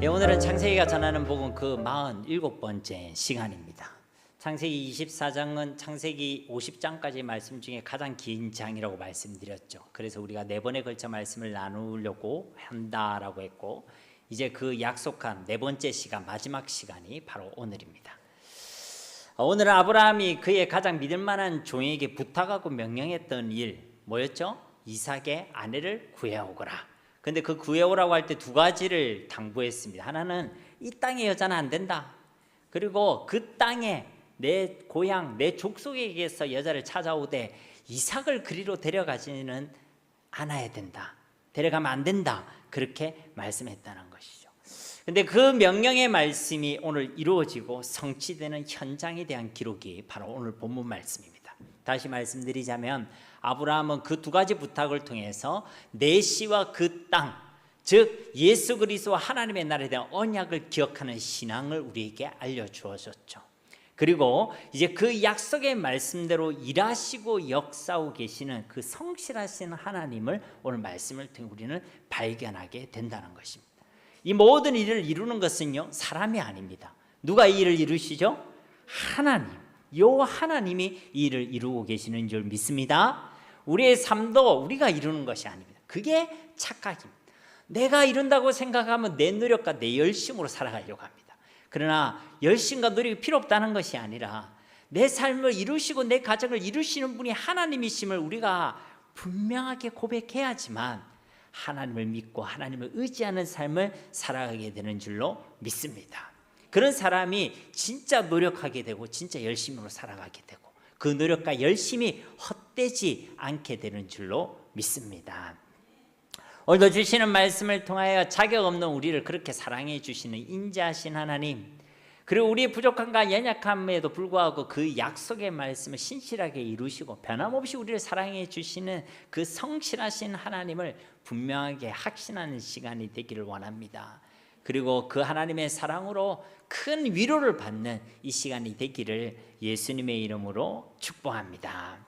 오늘은 창세기가 전하는 복음 그 47번째 시간입니다. 창세기 24장은 창세기 50장까지 말씀 중에 가장 긴 장이라고 말씀드렸죠. 그래서 우리가 4번에 걸쳐 말씀을 나누려고 한다라고 했고, 이제 그 약속한 4번째 시간, 마지막 시간이 바로 오늘입니다. 오늘은 아브라함이 그의 가장 믿을 만한 종에게 부탁하고 명령했던 일 뭐였죠? 이삭의 아내를 구해오거라. 근데 그 구해오라고 할 때 2가지를 당부했습니다. 하나는 이 땅의 여자는 안 된다. 그리고 그 땅에 내 고향, 내 족속에게서 여자를 찾아오되 이삭을 그리로 데려가지는 않아야 된다. 데려가면 안 된다. 그렇게 말씀했다는 것이죠. 근데 그 명령의 말씀이 오늘 이루어지고 성취되는 현장에 대한 기록이 바로 오늘 본문 말씀입니다. 다시 말씀드리자면 아브라함은 그 2가지 부탁을 통해서 내 씨와 그 땅, 즉 예수 그리스도와 하나님의 나라에 대한 언약을 기억하는 신앙을 우리에게 알려주어졌죠. 그리고 이제 그 약속의 말씀대로 일하시고 역사하고 계시는 그 성실하신 하나님을 오늘 말씀을 통해 우리는 발견하게 된다는 것입니다. 이 모든 일을 이루는 것은요, 사람이 아닙니다. 누가 이 일을 이루시죠? 하나님. 요 하나님이 이 일을 이루고 계시는 줄 믿습니다. 우리의 삶도 우리가 이루는 것이 아닙니다. 그게 착각입니다. 내가 이룬다고 생각하면 내 노력과 내 열심으로 살아가려고 합니다. 그러나 열심과 노력이 필요 없다는 것이 아니라 내 삶을 이루시고 내 가정을 이루시는 분이 하나님이심을 우리가 분명하게 고백해야지만 하나님을 믿고 하나님을 의지하는 삶을 살아가게 되는 줄로 믿습니다. 그런 사람이 진짜 노력하게 되고 진짜 열심으로 살아가게 되고 그 노력과 열심이 헛되지 않게 되는 줄로 믿습니다. 오늘도 주시는 말씀을 통하여 자격 없는 우리를 그렇게 사랑해 주시는 인자하신 하나님, 그리고 우리의 부족함과 연약함에도 불구하고 그 약속의 말씀을 신실하게 이루시고 변함없이 우리를 사랑해 주시는 그 성실하신 하나님을 분명하게 확신하는 시간이 되기를 원합니다. 그리고 그 하나님의 사랑으로 큰 위로를 받는 이 시간이 되기를 예수님의 이름으로 축복합니다.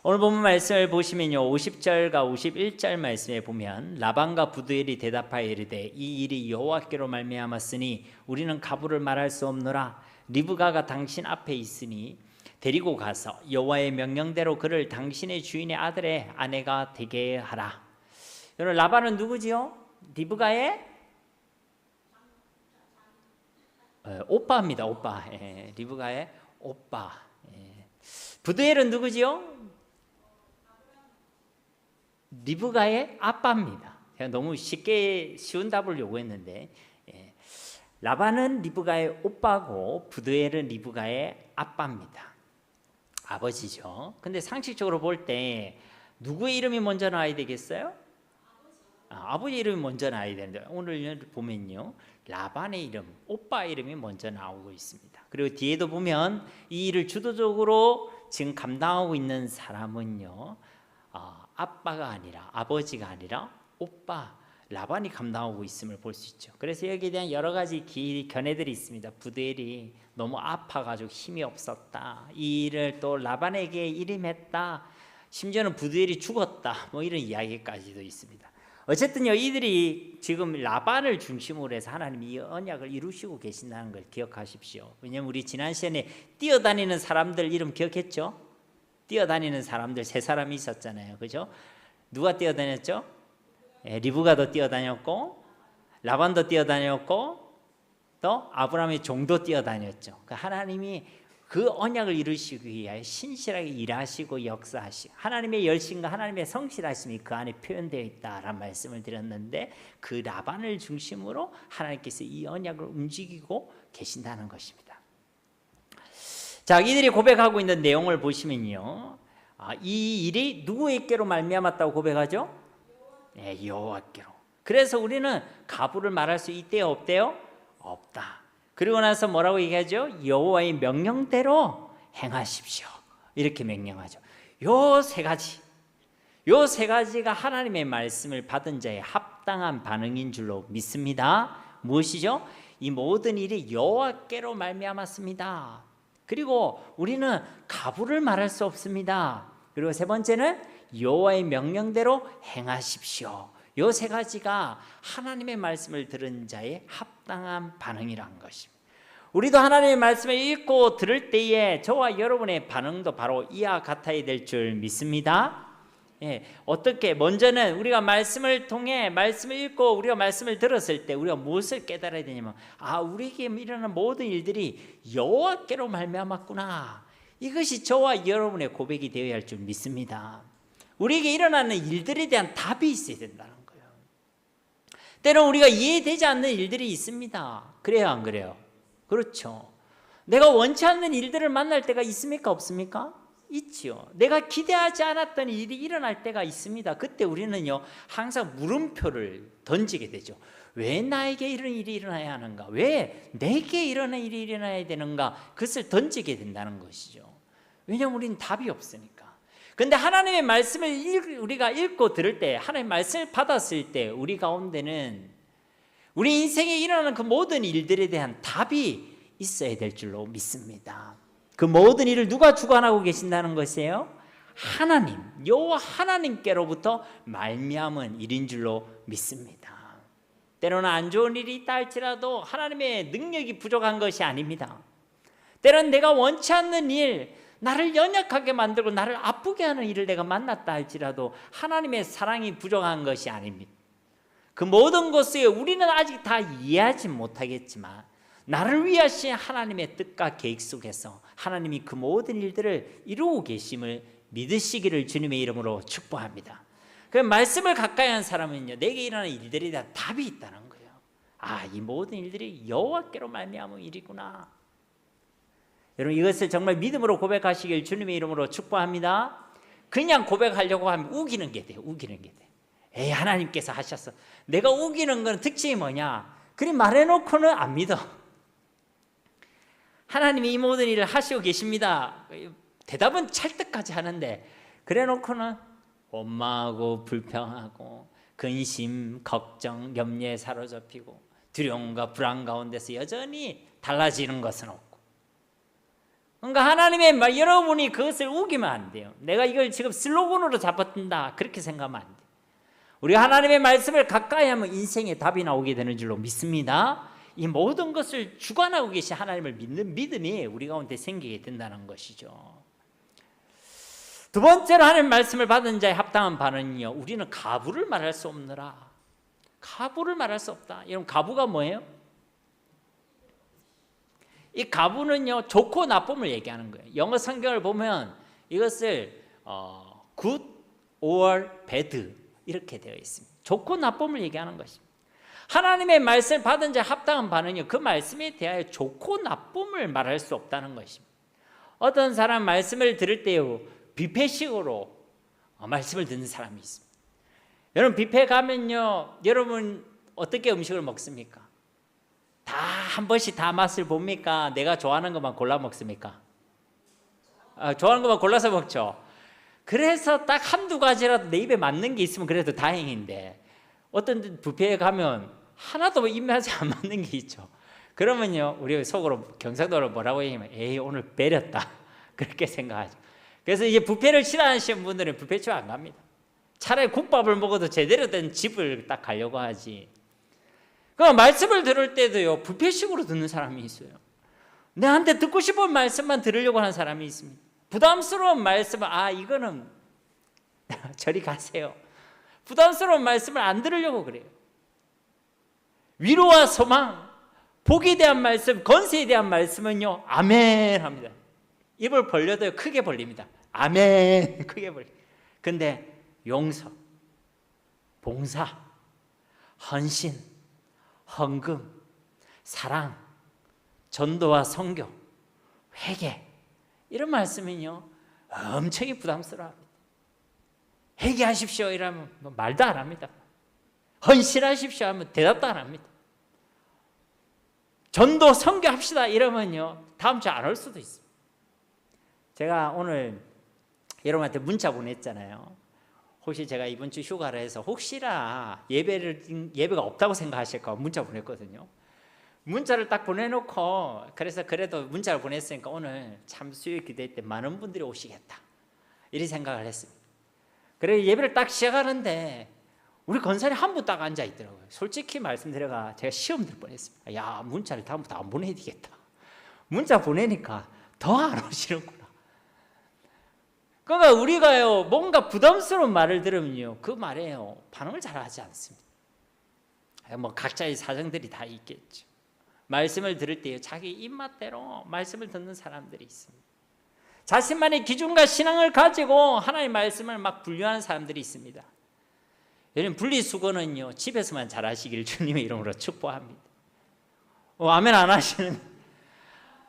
오늘 본문 말씀을 보시면요, 50절과 51절 말씀에 보면 라반과 부두엘이 대답하여 이르되 이 일이 여호와께로 말미암았으니 우리는 가부를 말할 수 없노라. 리브가가 당신 앞에 있으니 데리고 가서 여호와의 명령대로 그를 당신의 주인의 아들의 아내가 되게 하라. 여러분, 라반은 누구지요? 리브가의 오빠입니다. 오빠. 리브가의 오빠. 부두엘은 누구지요? 리브가의 아빠입니다. 제가 너무 쉽게 쉬운 답을 요구했는데, 라반은 리브가의 오빠고 부두엘은 리브가의 아빠입니다. 아버지죠. 근데 상식적으로 볼 때 누구의 이름이 먼저 나와야 되겠어요? 아버지 이름이 먼저 나와야 되는데 오늘 보면요, 라반의 이름, 오빠 이름이 먼저 나오고 있습니다. 그리고 뒤에도 보면 이 일을 주도적으로 지금 감당하고 있는 사람은요, 아빠가 아니라, 아버지가 아니라 오빠 라반이 감당하고 있음을 볼 수 있죠. 그래서 여기에 대한 여러 가지 견해들이 있습니다. 부두엘이 너무 아파가지고 힘이 없었다, 이 일을 또 라반에게 일임했다, 심지어는 부두엘이 죽었다, 뭐 이런 이야기까지도 있습니다. 어쨌든요, 이들이 지금 라반을 중심으로 해서 하나님이 이 언약을 이루시고 계신다는 걸 기억하십시오. 왜냐하면 우리 지난 시간에 뛰어다니는 사람들 이름 기억했죠? 뛰어다니는 사람들 3사람이 있었잖아요. 그죠? 누가 뛰어다녔죠? 리브가도 뛰어다녔고, 라반도 뛰어다녔고, 또 아브라함의 종도 뛰어다녔죠. 하나님이 그 언약을 이루시기 위하여 신실하게 일하시고 역사하시고 하나님의 열심과 하나님의 성실하심이 그 안에 표현되어 있다라는 말씀을 드렸는데, 그 라반을 중심으로 하나님께서 이 언약을 움직이고 계신다는 것입니다. 자, 이들이 고백하고 있는 내용을 보시면요, 이 일이 누구에게로 말미암았다고 고백하죠? 네, 여호와께로. 그래서 우리는 가부를 말할 수 있대요, 없대요? 없다. 그리고 나서 뭐라고 얘기하죠? 여호와의 명령대로 행하십시오. 이렇게 명령하죠. 요 3가지, 요 3가지가 하나님의 말씀을 받은 자의 합당한 반응인 줄로 믿습니다. 무엇이죠? 이 모든 일이 여호와께로 말미암았습니다. 그리고 우리는 가부를 말할 수 없습니다. 그리고 3번째는 여호와의 명령대로 행하십시오. 요 세 가지가 하나님의 말씀을 들은 자의 합당한 반응이라는 것입니다. 우리도 하나님의 말씀을 읽고 들을 때에 저와 여러분의 반응도 바로 이와 같아야 될 줄 믿습니다. 어떻게 먼저는 우리가 말씀을 통해 말씀을 읽고 우리가 말씀을 들었을 때 우리가 무엇을 깨달아야 되냐면 우리에게 일어나는 모든 일들이 여호와께로 말미암았구나. 이것이 저와 여러분의 고백이 되어야 할 줄 믿습니다. 우리에게 일어나는 일들에 대한 답이 있어야 된다는 거예요. 때론 우리가 이해되지 않는 일들이 있습니다. 그래요, 안 그래요? 그렇죠. 내가 원치 않는 일들을 만날 때가 있습니까? 없습니까? 있지요. 내가 기대하지 않았던 일이 일어날 때가 있습니다. 그때 우리는요 항상 물음표를 던지게 되죠. 왜 나에게 이런 일이 일어나야 하는가? 왜 내게 이런 일이 일어나야 되는가? 그것을 던지게 된다는 것이죠. 왜냐하면 우리는 답이 없으니까. 그런데 하나님의 말씀을 우리가 읽고 들을 때, 하나님의 말씀을 받았을 때 우리 가운데는 우리 인생에 일어나는 그 모든 일들에 대한 답이 있어야 될 줄로 믿습니다. 그 모든 일을 누가 주관하고 계신다는 것이에요? 하나님, 여호와 하나님께로부터 말미암은 일인 줄로 믿습니다. 때로는 안 좋은 일이 있다 할지라도 하나님의 능력이 부족한 것이 아닙니다. 때로는 내가 원치 않는 일, 나를 연약하게 만들고 나를 아프게 하는 일을 내가 만났다 할지라도 하나님의 사랑이 부족한 것이 아닙니다. 그 모든 것에 우리는 아직 다 이해하지 못하겠지만 나를 위하신 하나님의 뜻과 계획 속에서 하나님이 그 모든 일들을 이루고 계심을 믿으시기를 주님의 이름으로 축복합니다. 그 말씀을 가까이 한 사람은요 내게 일어나는 일들에 대한 답이 있다는 거예요. 이 모든 일들이 여호와께로 말미암은 일이구나. 여러분 이것을 정말 믿음으로 고백하시길 주님의 이름으로 축복합니다. 그냥 고백하려고 하면 우기는 게 돼요. 우기는 게 돼. 하나님께서 하셨어. 내가 우기는 건 특징이 뭐냐? 그리 말해놓고는 안 믿어. 하나님이 이 모든 일을 하시고 계십니다. 대답은 찰떡까지 하는데 그래놓고는 원망하고 불평하고 근심, 걱정, 염려에 사로잡히고 두려움과 불안 가운데서 여전히 달라지는 것은 없고. 그러니까 하나님의 말, 여러분이 그것을 우기면 안 돼요. 내가 이걸 지금 슬로건으로 잡았다 그렇게 생각하면 안 돼요. 우리가 하나님의 말씀을 가까이 하면 인생의 답이 나오게 되는 줄로 믿습니다. 이 모든 것을 주관하고 계신 하나님을 믿는 믿음이 우리 가운데 생기게 된다는 것이죠. 두 번째로 하나님의 말씀을 받은 자의 합당한 반응은요, 우리는 가부를 말할 수 없느라. 가부를 말할 수 없다. 여러분 가부가 뭐예요? 이 가부는요 좋고 나쁨을 얘기하는 거예요. 영어 성경을 보면 이것을 good or bad 이렇게 되어 있습니다. 좋고 나쁨을 얘기하는 것입니다. 하나님의 말씀을 받은 자 합당한 반응이 그 말씀에 대하여 좋고 나쁨을 말할 수 없다는 것입니다. 어떤 사람 말씀을 들을 때요 뷔페식으로 말씀을 듣는 사람이 있습니다. 여러분 뷔페 가면요 여러분 어떻게 음식을 먹습니까? 다 한 번씩 다 맛을 봅니까? 내가 좋아하는 것만 골라 먹습니까? 좋아하는 것만 골라서 먹죠. 그래서 딱 한두 가지라도 내 입에 맞는 게 있으면 그래도 다행인데 어떤 뷔페에 가면 하나도 입맛에 안 맞는 게 있죠. 그러면요 우리 속으로 경상도로 뭐라고 얘기하면 에이 오늘 배렸다 그렇게 생각하죠. 그래서 이제 뷔페를 싫어하시는 분들은 뷔페집 안 갑니다. 차라리 국밥을 먹어도 제대로 된 집을 딱 가려고 하지. 그 말씀을 들을 때도요 뷔페식으로 듣는 사람이 있어요. 내한테 듣고 싶은 말씀만 들으려고 하는 사람이 있습니다. 부담스러운 말씀은 이거는 저리 가세요. 부담스러운 말씀을 안 들으려고 그래요. 위로와 소망, 복에 대한 말씀, 건세에 대한 말씀은요 아멘 합니다. 입을 벌려도 크게 벌립니다. 아멘 크게 벌립니다. 근데 용서, 봉사, 헌신, 헌금, 사랑, 전도와 선교, 회개 이런 말씀은요 엄청이 부담스러워합니다. 회개하십시오 이러면 말도 안 합니다. 헌신하십시오 하면 대답도 안 합니다. 전도 선교합시다 이러면요 다음 주에 안 올 수도 있습니다. 제가 오늘 여러분한테 문자 보냈잖아요. 혹시 제가 이번 주 휴가를 해서 혹시나 예배가 없다고 생각하실까 문자 보냈거든요. 문자를 딱 보내놓고 그래서 그래도 문자를 보냈으니까 오늘 참 수요일 기도회 때 많은 분들이 오시겠다 이렇게 생각을 했습니다. 그래서 예배를 딱 시작하는데 우리 건설에 한 분 딱 앉아 있더라고요. 솔직히 말씀드려가 제가 시험 들 뻔했습니다. 야, 문자를 다음부터 안 보내야 되겠다. 문자 보내니까 더 안 오시는구나. 그러니까 우리가요, 뭔가 부담스러운 말을 들으면요, 그 말에요 반응을 잘 하지 않습니다. 뭐 각자의 사정들이 다 있겠죠. 말씀을 들을 때요, 자기 입맛대로 말씀을 듣는 사람들이 있습니다. 자신만의 기준과 신앙을 가지고 하나님의 말씀을 막 분류하는 사람들이 있습니다. 여러분, 분리수거는요, 집에서만 잘하시길 주님의 이름으로 축복합니다. 아멘 안 하시는?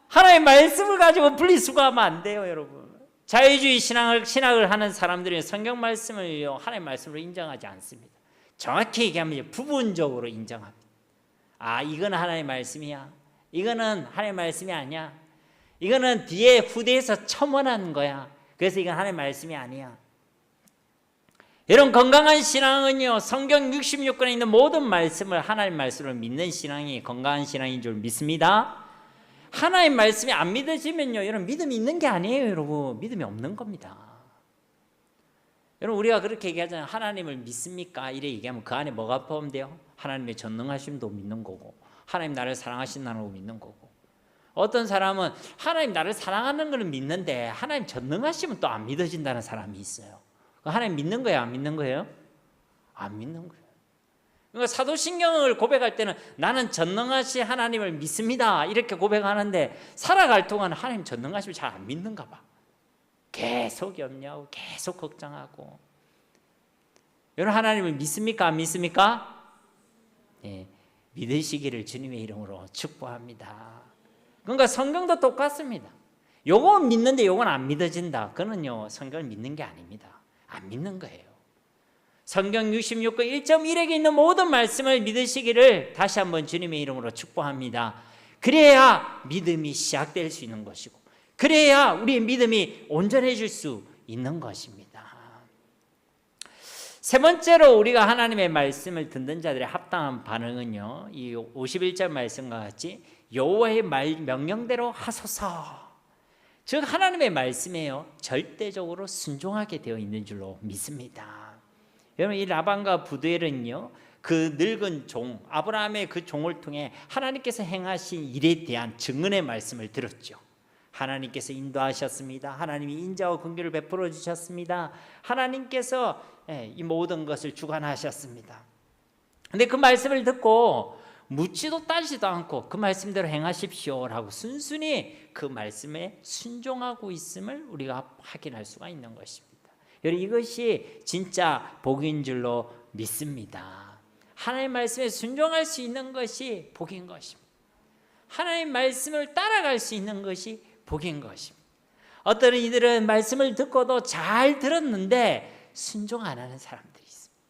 하나님의 말씀을 가지고 분리수거하면 안 돼요, 여러분. 자유주의 신학을 하는 사람들은 성경 말씀을 하나님의 말씀으로 인정하지 않습니다. 정확히 얘기하면 부분적으로 인정합니다. 아, 이거는 하나님의 말씀이야. 이거는 하나님의 말씀이 아니야. 이거는 뒤에 후대에서 첨언한 거야. 그래서 이건 하나님의 말씀이 아니야. 여러분, 건강한 신앙은요, 성경 66권에 있는 모든 말씀을 하나님 말씀으로 믿는 신앙이 건강한 신앙인 줄 믿습니다. 하나님 말씀이 안 믿어지면요, 여러분, 믿음이 있는 게 아니에요. 여러분, 믿음이 없는 겁니다. 여러분, 우리가 그렇게 얘기하잖아요. 하나님을 믿습니까? 이래 얘기하면 그 안에 뭐가 포함돼요? 하나님의 전능하심도 믿는 거고, 하나님 나를 사랑하신다는 거 믿는 거고. 어떤 사람은 하나님 나를 사랑하는 걸 믿는데 하나님 전능하심은 또 안 믿어진다는 사람이 있어요. 하나님 믿는 거예요, 안 믿는 거예요? 안 믿는 거예요. 그러니까 사도신경을 고백할 때는 나는 전능하신 하나님을 믿습니다, 이렇게 고백하는데 살아갈 동안 하나님 전능하심을 잘 안 믿는가 봐. 계속 염려하고 계속 걱정하고. 여러분, 하나님을 믿습니까, 안 믿습니까? 네, 믿으시기를 주님의 이름으로 축복합니다. 그러니까 성경도 똑같습니다. 요건 믿는데 요건 안 믿어진다. 그거는요, 성경을 믿는 게 아닙니다. 안 믿는 거예요. 성경 66권 1.1에게 있는 모든 말씀을 믿으시기를 다시 한번 주님의 이름으로 축복합니다. 그래야 믿음이 시작될 수 있는 것이고, 그래야 우리의 믿음이 온전해질 수 있는 것입니다. 세 번째로 우리가 하나님의 말씀을 듣는 자들의 합당한 반응은요, 이 51절 말씀과 같이 여호와의 명령대로 하소서. 즉 하나님의 말씀에요, 절대적으로 순종하게 되어 있는 줄로 믿습니다. 여러분, 이 라반과 부두엘은요, 그 늙은 종 아브라함의 그 종을 통해 하나님께서 행하신 일에 대한 증언의 말씀을 들었죠. 하나님께서 인도하셨습니다. 하나님이 인자와 긍휼을 베풀어 주셨습니다. 하나님께서 이 모든 것을 주관하셨습니다. 근데 그 말씀을 듣고 묻지도 따지도 않고 그 말씀대로 행하십시오라고 순순히 그 말씀에 순종하고 있음을 우리가 확인할 수가 있는 것입니다. 여러분, 이것이 진짜 복인 줄로 믿습니다. 하나님의 말씀에 순종할 수 있는 것이 복인 것입니다. 하나님의 말씀을 따라갈 수 있는 것이 복인 것입니다. 어떤 이들은 말씀을 듣고도 잘 들었는데 순종 안 하는 사람들이 있습니다.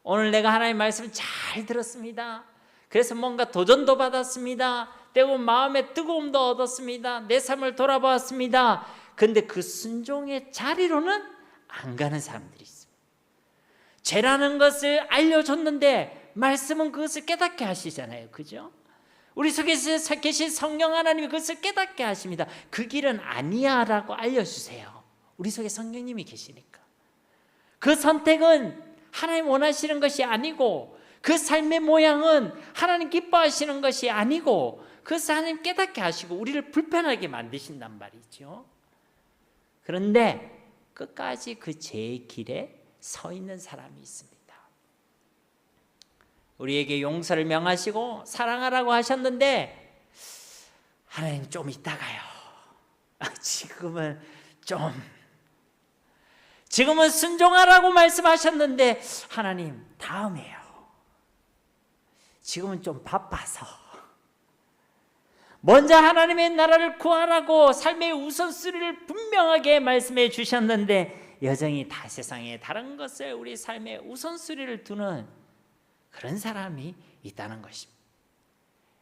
오늘 내가 하나님의 말씀을 잘 들었습니다. 그래서 뭔가 도전도 받았습니다. 때로 마음의 뜨거움도 얻었습니다. 내 삶을 돌아보았습니다. 그런데 그 순종의 자리로는 안 가는 사람들이 있습니다. 죄라는 것을 알려줬는데 말씀은 그것을 깨닫게 하시잖아요. 그죠? 우리 속에 계신 성령 하나님이 그것을 깨닫게 하십니다. 그 길은 아니야 라고 알려주세요. 우리 속에 성령님이 계시니까. 그 선택은 하나님 원하시는 것이 아니고, 그 삶의 모양은 하나님 기뻐하시는 것이 아니고, 그것을 하나님 깨닫게 하시고 우리를 불편하게 만드신단 말이죠. 그런데 끝까지 그 죄의 길에 서 있는 사람이 있습니다. 우리에게 용서를 명하시고 사랑하라고 하셨는데 하나님 좀 이따가요. 지금은 순종하라고 말씀하셨는데 하나님 다음에요. 지금은 좀 바빠서. 먼저 하나님의 나라를 구하라고 삶의 우선순위를 분명하게 말씀해 주셨는데 여전히 다 세상에 다른 것을 우리 삶의 우선순위를 두는 그런 사람이 있다는 것입니다.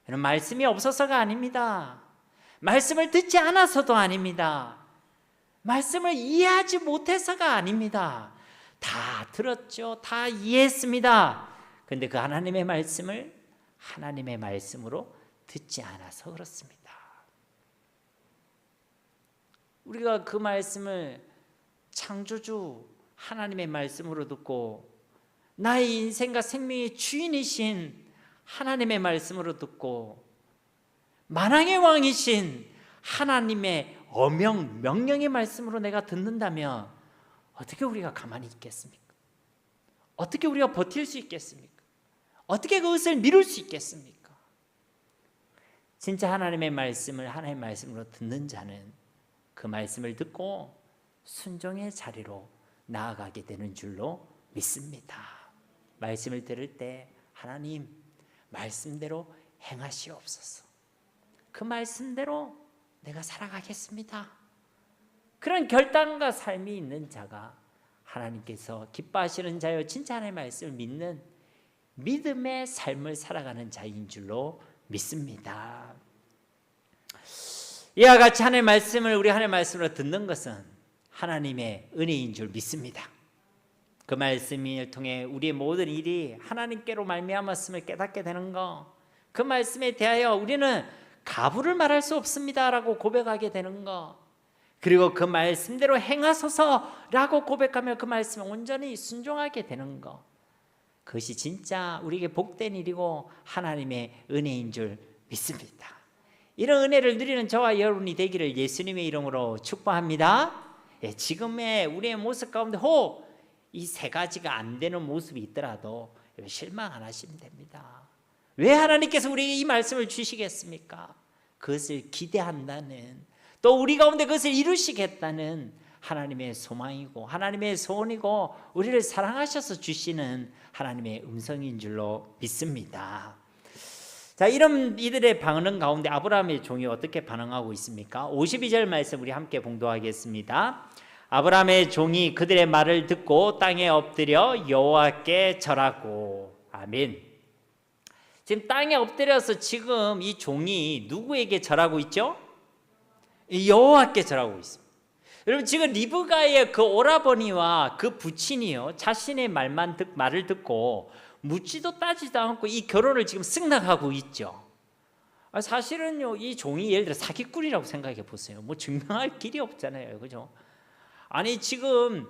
여러분, 말씀이 없어서가 아닙니다. 말씀을 듣지 않아서도 아닙니다. 말씀을 이해하지 못해서가 아닙니다. 다 들었죠. 다 이해했습니다. 그런데 그 하나님의 말씀을 하나님의 말씀으로 듣지 않아서 그렇습니다. 우리가 그 말씀을 창조주 하나님의 말씀으로 듣고 나의 인생과 생명의 주인이신 하나님의 말씀으로 듣고 만왕의 왕이신 하나님의 어명, 명령의 말씀으로 내가 듣는다면 어떻게 우리가 가만히 있겠습니까? 어떻게 우리가 버틸 수 있겠습니까? 어떻게 그것을 미룰 수 있겠습니까? 진짜 하나님의 말씀으로 듣는 자는 그 말씀을 듣고 순종의 자리로 나아가게 되는 줄로 믿습니다. 말씀을 들을 때 하나님 말씀대로 행하시옵소서. 그 말씀대로 내가 살아가겠습니다. 그런 결단과 삶이 있는 자가 하나님께서 기뻐하시는 자요 진짜 하나님의 말씀을 믿는 믿음의 삶을 살아가는 자인 줄로 믿습니다. 이와 같이 하나님의 말씀을 우리 하나님의 말씀으로 듣는 것은 하나님의 은혜인 줄 믿습니다. 그 말씀을 통해 우리의 모든 일이 하나님께로 말미암았음을 깨닫게 되는 것, 그 말씀에 대하여 우리는 가부를 말할 수 없습니다라고 고백하게 되는 것, 그리고 그 말씀대로 행하소서라고 고백하며 그 말씀에 온전히 순종하게 되는 것, 그것이 진짜 우리에게 복된 일이고 하나님의 은혜인 줄 믿습니다. 이런 은혜를 누리는 저와 여러분이 되기를 예수님의 이름으로 축복합니다. 지금의 우리의 모습 가운데 혹 이 세 가지가 안 되는 모습이 있더라도 실망 안 하시면 됩니다. 왜 하나님께서 우리에게 이 말씀을 주시겠습니까? 그것을 기대한다는, 또 우리 가운데 그것을 이루시겠다는 하나님의 소망이고 하나님의 소원이고 우리를 사랑하셔서 주시는 하나님의 음성인 줄로 믿습니다. 자, 이런 이들의 반응 가운데 아브라함의 종이 어떻게 반응하고 있습니까? 52절 말씀 우리 함께 봉독하겠습니다. 아브라함의 종이 그들의 말을 듣고 땅에 엎드려 여호와께 절하고. 아멘. 지금 땅에 엎드려서 지금 이 종이 누구에게 절하고 있죠? 여호와께 절하고 있습니다. 여러분, 지금 리브가의 그 오라버니와 그 부친이요 자신의 말을 듣고 묻지도 따지도 않고 이 결혼을 지금 승낙하고 있죠. 사실은요 이 종이 예를 들어 사기꾼이라고 생각해 보세요. 뭐 증명할 길이 없잖아요, 그죠? 아니 지금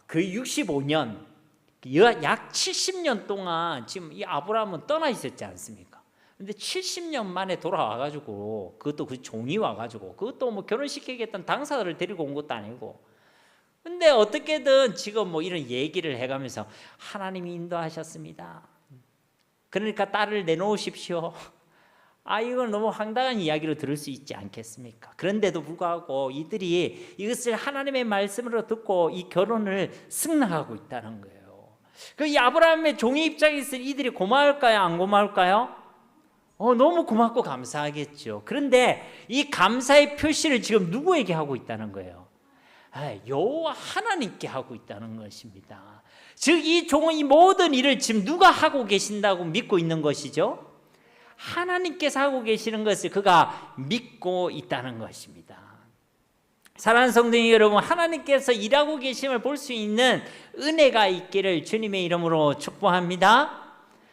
그 65년 약 70년 동안 지금 이 아브라함은 떠나 있었지 않습니까? 근데 70년 만에 돌아와가지고 그것도 그 종이 와가지고 그것도 뭐 결혼시키겠다는 당사자를 데리고 온 것도 아니고, 근데 어떻게든 지금 뭐 이런 얘기를 해가면서 하나님이 인도하셨습니다. 그러니까 딸을 내놓으십시오. 이건 너무 황당한 이야기로 들을 수 있지 않겠습니까? 그런데도 불구하고 이들이 이것을 하나님의 말씀으로 듣고 이 결혼을 승낙하고 있다는 거예요. 그 아브라함의 종의 입장에 있을 이들이 고마울까요? 안 고마울까요? 너무 고맙고 감사하겠죠. 그런데 이 감사의 표시를 지금 누구에게 하고 있다는 거예요? 여호와 하나님께 하고 있다는 것입니다. 즉 이 종은 이 모든 일을 지금 누가 하고 계신다고 믿고 있는 것이죠? 하나님께서 하고 계시는 것을 그가 믿고 있다는 것입니다. 사랑하는 성도 여러분, 하나님께서 일하고 계심을 볼 수 있는 은혜가 있기를 주님의 이름으로 축복합니다.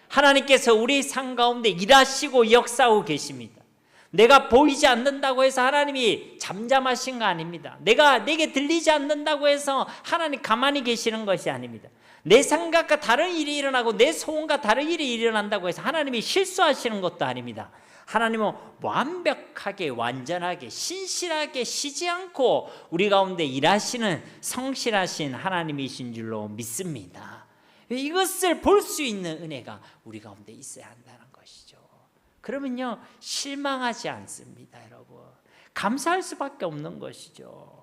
하나님께서 우리 삶 가운데 일하시고 역사하고 계십니다. 내가 보이지 않는다고 해서 하나님이 잠잠하신 거 아닙니다. 내게 들리지 않는다고 해서 하나님 가만히 계시는 것이 아닙니다. 내 생각과 다른 일이 일어나고 내 소원과 다른 일이 일어난다고 해서 하나님이 실수하시는 것도 아닙니다. 하나님은 완벽하게 완전하게 신실하게 쉬지 않고 우리 가운데 일하시는 성실하신 하나님이신 줄로 믿습니다. 이것을 볼 수 있는 은혜가 우리 가운데 있어야 한다는 것이죠. 그러면요 실망하지 않습니다, 여러분. 감사할 수밖에 없는 것이죠.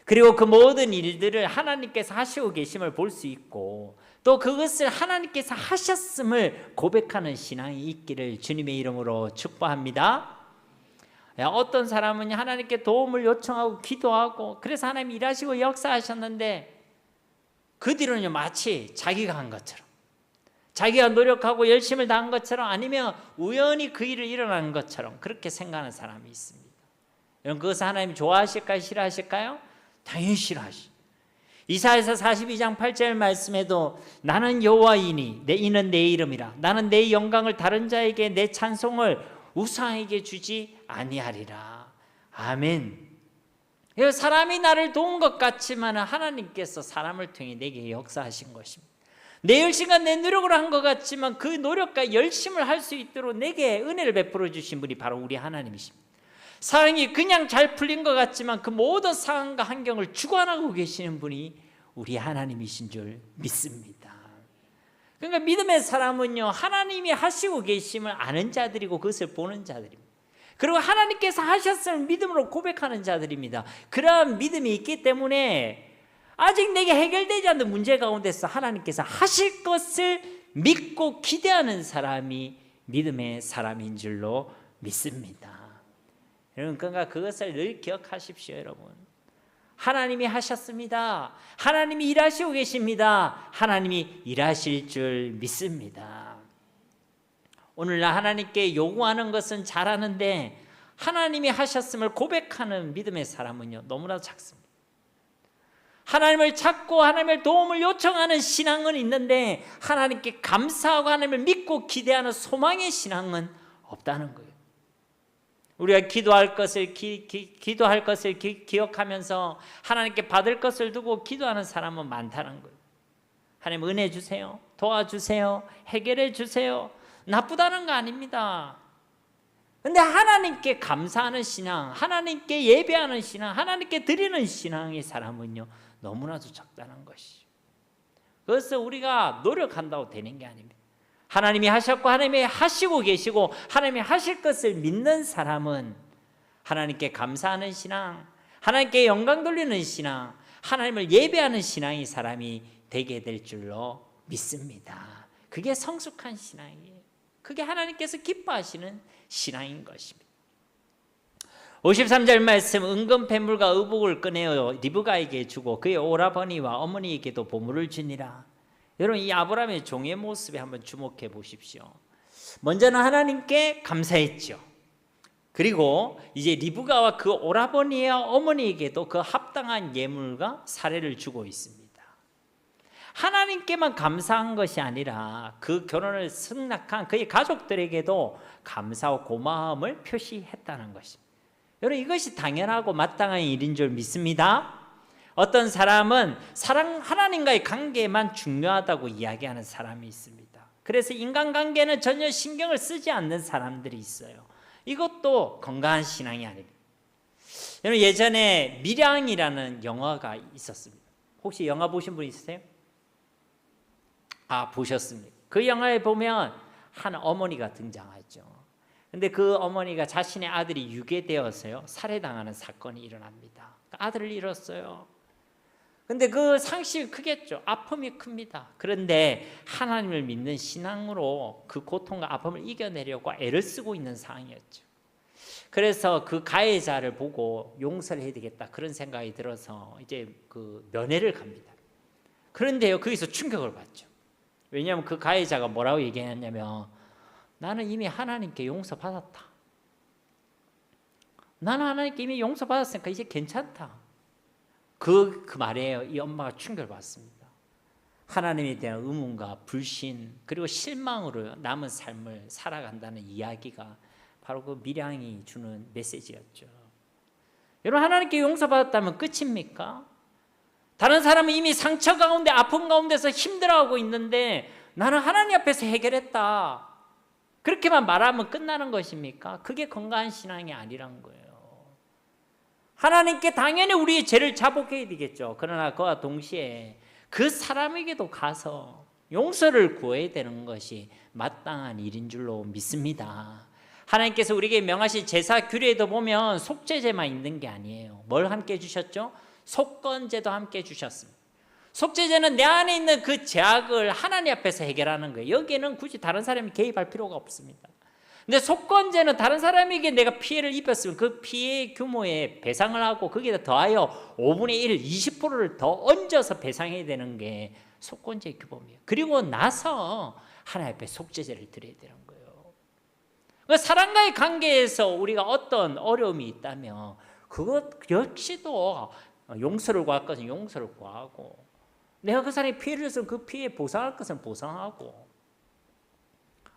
그리고 그 모든 일들을 하나님께서 하시고 계심을 볼 수 있고 또 그것을 하나님께서 하셨음을 고백하는 신앙이 있기를 주님의 이름으로 축복합니다. 어떤 사람은 하나님께 도움을 요청하고 기도하고 그래서 하나님이 일하시고 역사하셨는데 그 뒤로는 마치 자기가 한 것처럼, 자기가 노력하고 열심을 다한 것처럼, 아니면 우연히 그 일을 일어나는 것처럼 그렇게 생각하는 사람이 있습니다. 여러분, 그것을 하나님이 좋아하실까요? 싫어하실까요? 당연히 싫어하시. 이사야서 42장 8절 말씀에도 나는 여호와이니 이는 내 이름이라 나는 내 영광을 다른 자에게 내 찬송을 우상에게 주지 아니하리라. 아멘. 사람이 나를 도운 것 같지만 하나님께서 사람을 통해 내게 역사하신 것입니다. 내 열심과 내 노력으로 한 것 같지만 그 노력과 열심을 할 수 있도록 내게 은혜를 베풀어 주신 분이 바로 우리 하나님이십니다. 사랑이 그냥 잘 풀린 것 같지만 그 모든 상황과 환경을 주관하고 계시는 분이 우리 하나님이신 줄 믿습니다. 그러니까 믿음의 사람은요, 하나님이 하시고 계심을 아는 자들이고 그것을 보는 자들입니다. 그리고 하나님께서 하셨음을 믿음으로 고백하는 자들입니다. 그러한 믿음이 있기 때문에 아직 내게 해결되지 않는 문제 가운데서 하나님께서 하실 것을 믿고 기대하는 사람이 믿음의 사람인 줄로 믿습니다. 여러분, 그러니까 그것을 늘 기억하십시오. 여러분, 하나님이 하셨습니다. 하나님이 일하시고 계십니다. 하나님이 일하실 줄 믿습니다. 오늘날 하나님께 요구하는 것은 잘하는데 하나님이 하셨음을 고백하는 믿음의 사람은요, 너무나도 작습니다. 하나님을 찾고 하나님의 도움을 요청하는 신앙은 있는데 하나님께 감사하고 하나님을 믿고 기대하는 소망의 신앙은 없다는 거예요. 우리가 기도할 것을 기억하면서 하나님께 받을 것을 두고 기도하는 사람은 많다는 거예요. 하나님 은혜 주세요, 도와주세요, 해결해 주세요. 나쁘다는 거 아닙니다. 그런데 하나님께 감사하는 신앙, 하나님께 예배하는 신앙, 하나님께 드리는 신앙의 사람은요, 너무나도 적다는 것이죠. 그래서 우리가 노력한다고 되는 게 아닙니다. 하나님이 하셨고 하나님이 하시고 계시고 하나님이 하실 것을 믿는 사람은 하나님께 감사하는 신앙, 하나님께 영광 돌리는 신앙, 하나님을 예배하는 신앙의 사람이 되게 될 줄로 믿습니다. 그게 성숙한 신앙이에요. 그게 하나님께서 기뻐하시는 신앙인 것입니다. 53절 말씀, 은금 패물과 의복을 꺼내어 리브가에게 주고 그의 오라버니와 어머니에게도 보물을 주니라. 여러분, 이 아브라함의 종의 모습에 한번 주목해 보십시오. 먼저는 하나님께 감사했죠. 그리고 이제 리브가와 그 오라버니와 어머니에게도 그 합당한 예물과 사례를 주고 있습니다. 하나님께만 감사한 것이 아니라 그 결혼을 승낙한 그의 가족들에게도 감사와 고마움을 표시했다는 것입니다. 여러분, 이것이 당연하고 마땅한 일인 줄 믿습니다. 어떤 사람은 하나님과의 관계만 중요하다고 이야기하는 사람이 있습니다. 그래서 인간관계는 전혀 신경을 쓰지 않는 사람들이 있어요. 이것도 건강한 신앙이 아닙니다. 여러분, 예전에 밀양이라는 영화가 있었습니다. 혹시 영화 보신 분 있으세요? 보셨습니다. 그 영화에 보면 한 어머니가 등장하죠. 근데 그 어머니가 자신의 아들이 유괴되어서요, 살해당하는 사건이 일어납니다. 아들을 잃었어요. 근데 그 상심이 크겠죠. 아픔이 큽니다. 그런데 하나님을 믿는 신앙으로 그 고통과 아픔을 이겨내려고 애를 쓰고 있는 상황이었죠. 그래서 그 가해자를 보고 용서를 해야 되겠다, 그런 생각이 들어서 이제 그 면회를 갑니다. 그런데요, 거기서 충격을 받죠. 왜냐하면 그 가해자가 뭐라고 얘기했냐면, 나는 이미 하나님께 용서받았다. 나는 하나님께 이미 용서받았으니까 이제 괜찮다. 그 말이에요. 이 엄마가 충격을 받습니다. 하나님에 대한 의문과 불신 그리고 실망으로 남은 삶을 살아간다는 이야기가 바로 그 밀양이 주는 메시지였죠. 여러분, 하나님께 용서받았다면 끝입니까? 다른 사람은 이미 상처 가운데 아픔 가운데서 힘들어하고 있는데 나는 하나님 앞에서 해결했다, 그렇게만 말하면 끝나는 것입니까? 그게 건강한 신앙이 아니란 거예요. 하나님께 당연히 우리의 죄를 자복해야 되겠죠. 그러나 그와 동시에 그 사람에게도 가서 용서를 구해야 되는 것이 마땅한 일인 줄로 믿습니다. 하나님께서 우리에게 명하신 제사 규례에도 보면 속죄제만 있는 게 아니에요. 뭘 함께 주셨죠? 속건제도 함께 주셨습니다. 속죄제는 내 안에 있는 그 죄악을 하나님 앞에서 해결하는 거예요. 여기에는 굳이 다른 사람이 개입할 필요가 없습니다. 근데 속건제는 다른 사람에게 내가 피해를 입혔으면 그 피해 규모에 배상을 하고 거기에 더하여 5분의 1, 20%를 더 얹어서 배상해야 되는 게 속건제의 규범이에요. 그리고 나서 하나님 앞에 속죄제를 드려야 되는 거예요. 그러니까 사람과의 관계에서 우리가 어떤 어려움이 있다면 그것 역시도 용서를 구할 것은 용서를 구하고, 내가 그 사람이 피해를 줬으면 그 피해 보상할 것은 보상하고,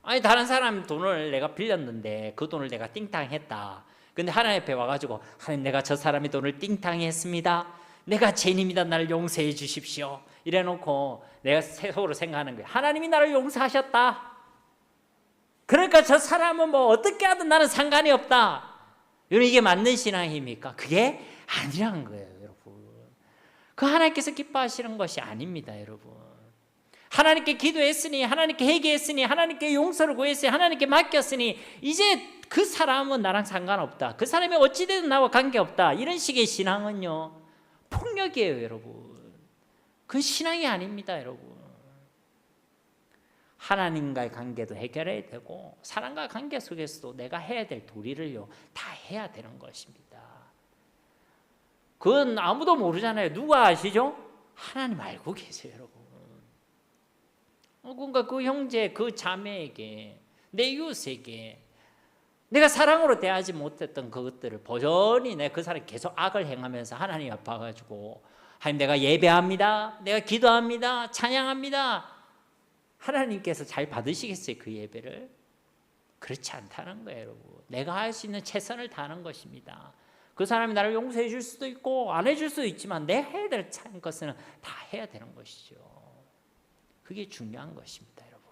아니 다른 사람 돈을 내가 빌렸는데 그 돈을 내가 띵땅 했다, 근데 하나님 앞에 와가지고 하나님 내가 저 사람의 돈을 띵탕히 했습니다. 내가 죄인입니다. 나를 용서해 주십시오. 이래놓고 내가 속으로 생각하는 거예요. 하나님이 나를 용서하셨다. 그러니까 저 사람은 뭐 어떻게 하든 나는 상관이 없다. 여러분 이게 맞는 신앙입니까? 그게 아니라는 거예요, 여러분. 그 하나님께서 기뻐하시는 것이 아닙니다, 여러분. 하나님께 기도했으니, 하나님께 회개했으니, 하나님께 용서를 구했으니, 하나님께 맡겼으니 이제 그 사람은 나랑 상관없다. 그 사람이 어찌되든 나와 관계없다. 이런 식의 신앙은요, 폭력이에요, 여러분. 그 신앙이 아닙니다, 여러분. 하나님과의 관계도 해결해야 되고 사람과 관계 속에서도 내가 해야 될 도리를요 다 해야 되는 것입니다. 그건 아무도 모르잖아요. 누가 아시죠? 하나님 알고 계세요, 여러분. 그러니까 그 형제, 그 자매에게, 내 이웃에게 내가 사랑으로 대하지 못했던 그것들을 버전히 내가 그 사람이 계속 악을 행하면서 하나님 아파가지고 하나님 내가 예배합니다, 내가 기도합니다, 찬양합니다. 하나님께서 잘 받으시겠어요, 그 예배를? 그렇지 않다는 거예요, 여러분. 내가 할 수 있는 최선을 다하는 것입니다. 그 사람이 나를 용서해 줄 수도 있고 안 해줄 수도 있지만 내 해야 될 것은 다 해야 되는 것이죠. 그게 중요한 것입니다, 여러분.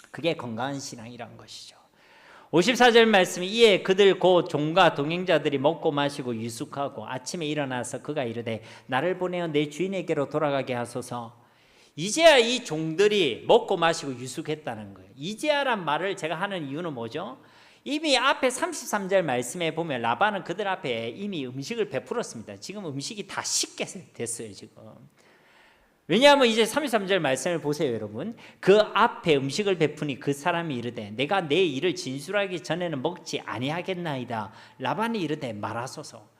그게 건강한 신앙이란 것이죠. 54절 말씀, 이에 그들 곧 종과 동행자들이 먹고 마시고 유숙하고 아침에 일어나서 그가 이르되 나를 보내어 내 주인에게로 돌아가게 하소서. 이제야 이 종들이 먹고 마시고 유숙했다는 거예요. 이제야란 말을 제가 하는 이유는 뭐죠? 이미 앞에 33절 말씀에 보면 라반은 그들 앞에 이미 음식을 베풀었습니다. 지금 음식이 다 식게 됐어요, 지금. 왜냐하면 이제 33절 말씀을 보세요, 여러분. 그 앞에 음식을 베푸니 그 사람이 이르되 내가 내 일을 진술하기 전에는 먹지 아니하겠나이다. 라반이 이르되 말하소서.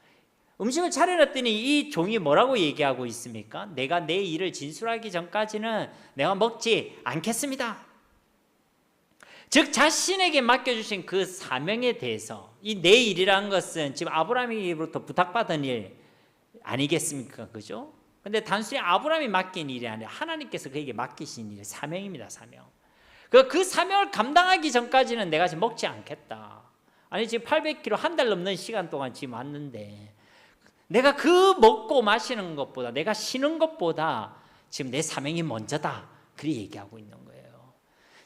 음식을 차려놨더니 이 종이 뭐라고 얘기하고 있습니까? 내가 내 일을 진술하기 전까지는 내가 먹지 않겠습니다. 즉 자신에게 맡겨주신 그 사명에 대해서, 이 내 일이라는 것은 지금 아브라함으로부터 부탁받은 일 아니겠습니까? 그죠? 근데 단순히 아브라함이 맡긴 일이 아니라 하나님께서 그에게 맡기신 일, 사명입니다, 사명. 그 사명을 감당하기 전까지는 내가 지금 먹지 않겠다. 아니 지금 800km 한 달 넘는 시간 동안 지금 왔는데 내가 그 먹고 마시는 것보다, 내가 쉬는 것보다 지금 내 사명이 먼저다. 그렇게 얘기하고 있는 거예요.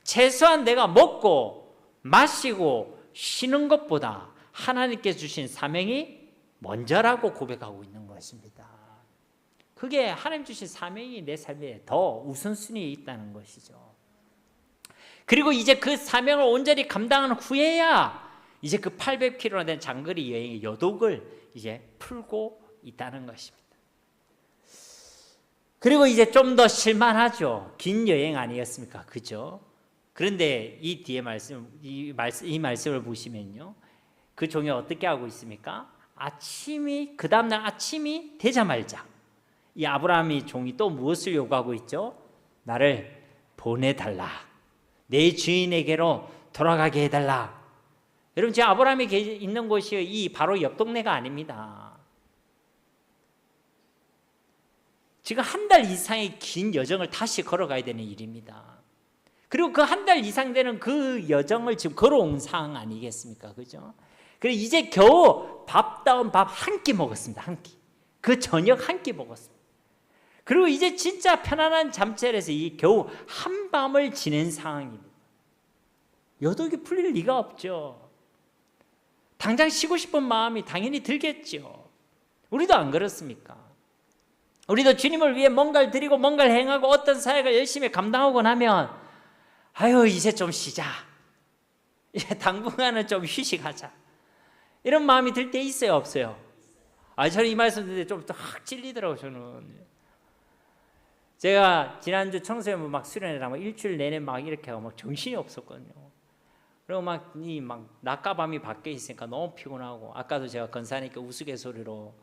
최소한 내가 먹고 마시고 쉬는 것보다 하나님께 주신 사명이 먼저라고 고백하고 있는 것입니다. 그게 하나님 주신 사명이 내 삶에 더 우선순위에 있다는 것이죠. 그리고 이제 그 사명을 온전히 감당한 후에야 이제 그 800km나 된 장거리 여행의 여독을 이제 풀고 있다는 것입니다. 그리고 이제 좀 더 실만하죠. 긴 여행 아니었습니까? 그죠? 그런데 이 뒤에 이 말씀을 보시면요, 그 종이 어떻게 하고 있습니까? 그 다음날 아침이 되자마자 이 아브라함이 종이 또 무엇을 요구하고 있죠? 나를 보내달라. 내 주인에게로 돌아가게 해달라. 여러분 지금 아브라함이 있는 곳이 이 바로 옆 동네가 아닙니다. 지금 한 달 이상의 긴 여정을 다시 걸어가야 되는 일입니다. 그리고 그 한 달 이상 되는 그 여정을 지금 걸어온 상황 아니겠습니까? 그죠? 그래서 이제 겨우 밥다운 밥 한 끼 먹었습니다. 한 끼. 그 저녁 한 끼 먹었습니다. 그리고 이제 진짜 편안한 잠자리에서 이 겨우 한밤을 지낸 상황입니다. 여독이 풀릴 리가 없죠. 당장 쉬고 싶은 마음이 당연히 들겠죠. 우리도 안 그렇습니까? 우리도 주님을 위해 뭔가를 드리고 뭔가를 행하고 어떤 사역을 열심히 감당하고 나면 아유 이제 좀 쉬자. 이제 당분간은 좀 휴식하자. 이런 마음이 들 때 있어요, 없어요? 저는 이 말씀 듣는데 좀 확 찔리더라고요. 저는 제가 지난주 청소년부 막 수련회랑 막 일주일 내내 막 이렇게 하고 막 정신이 없었거든요. 그리고 막 낮과 밤이 바뀌어 있으니까 너무 피곤하고, 아까도 제가 권사님께 우스갯소리로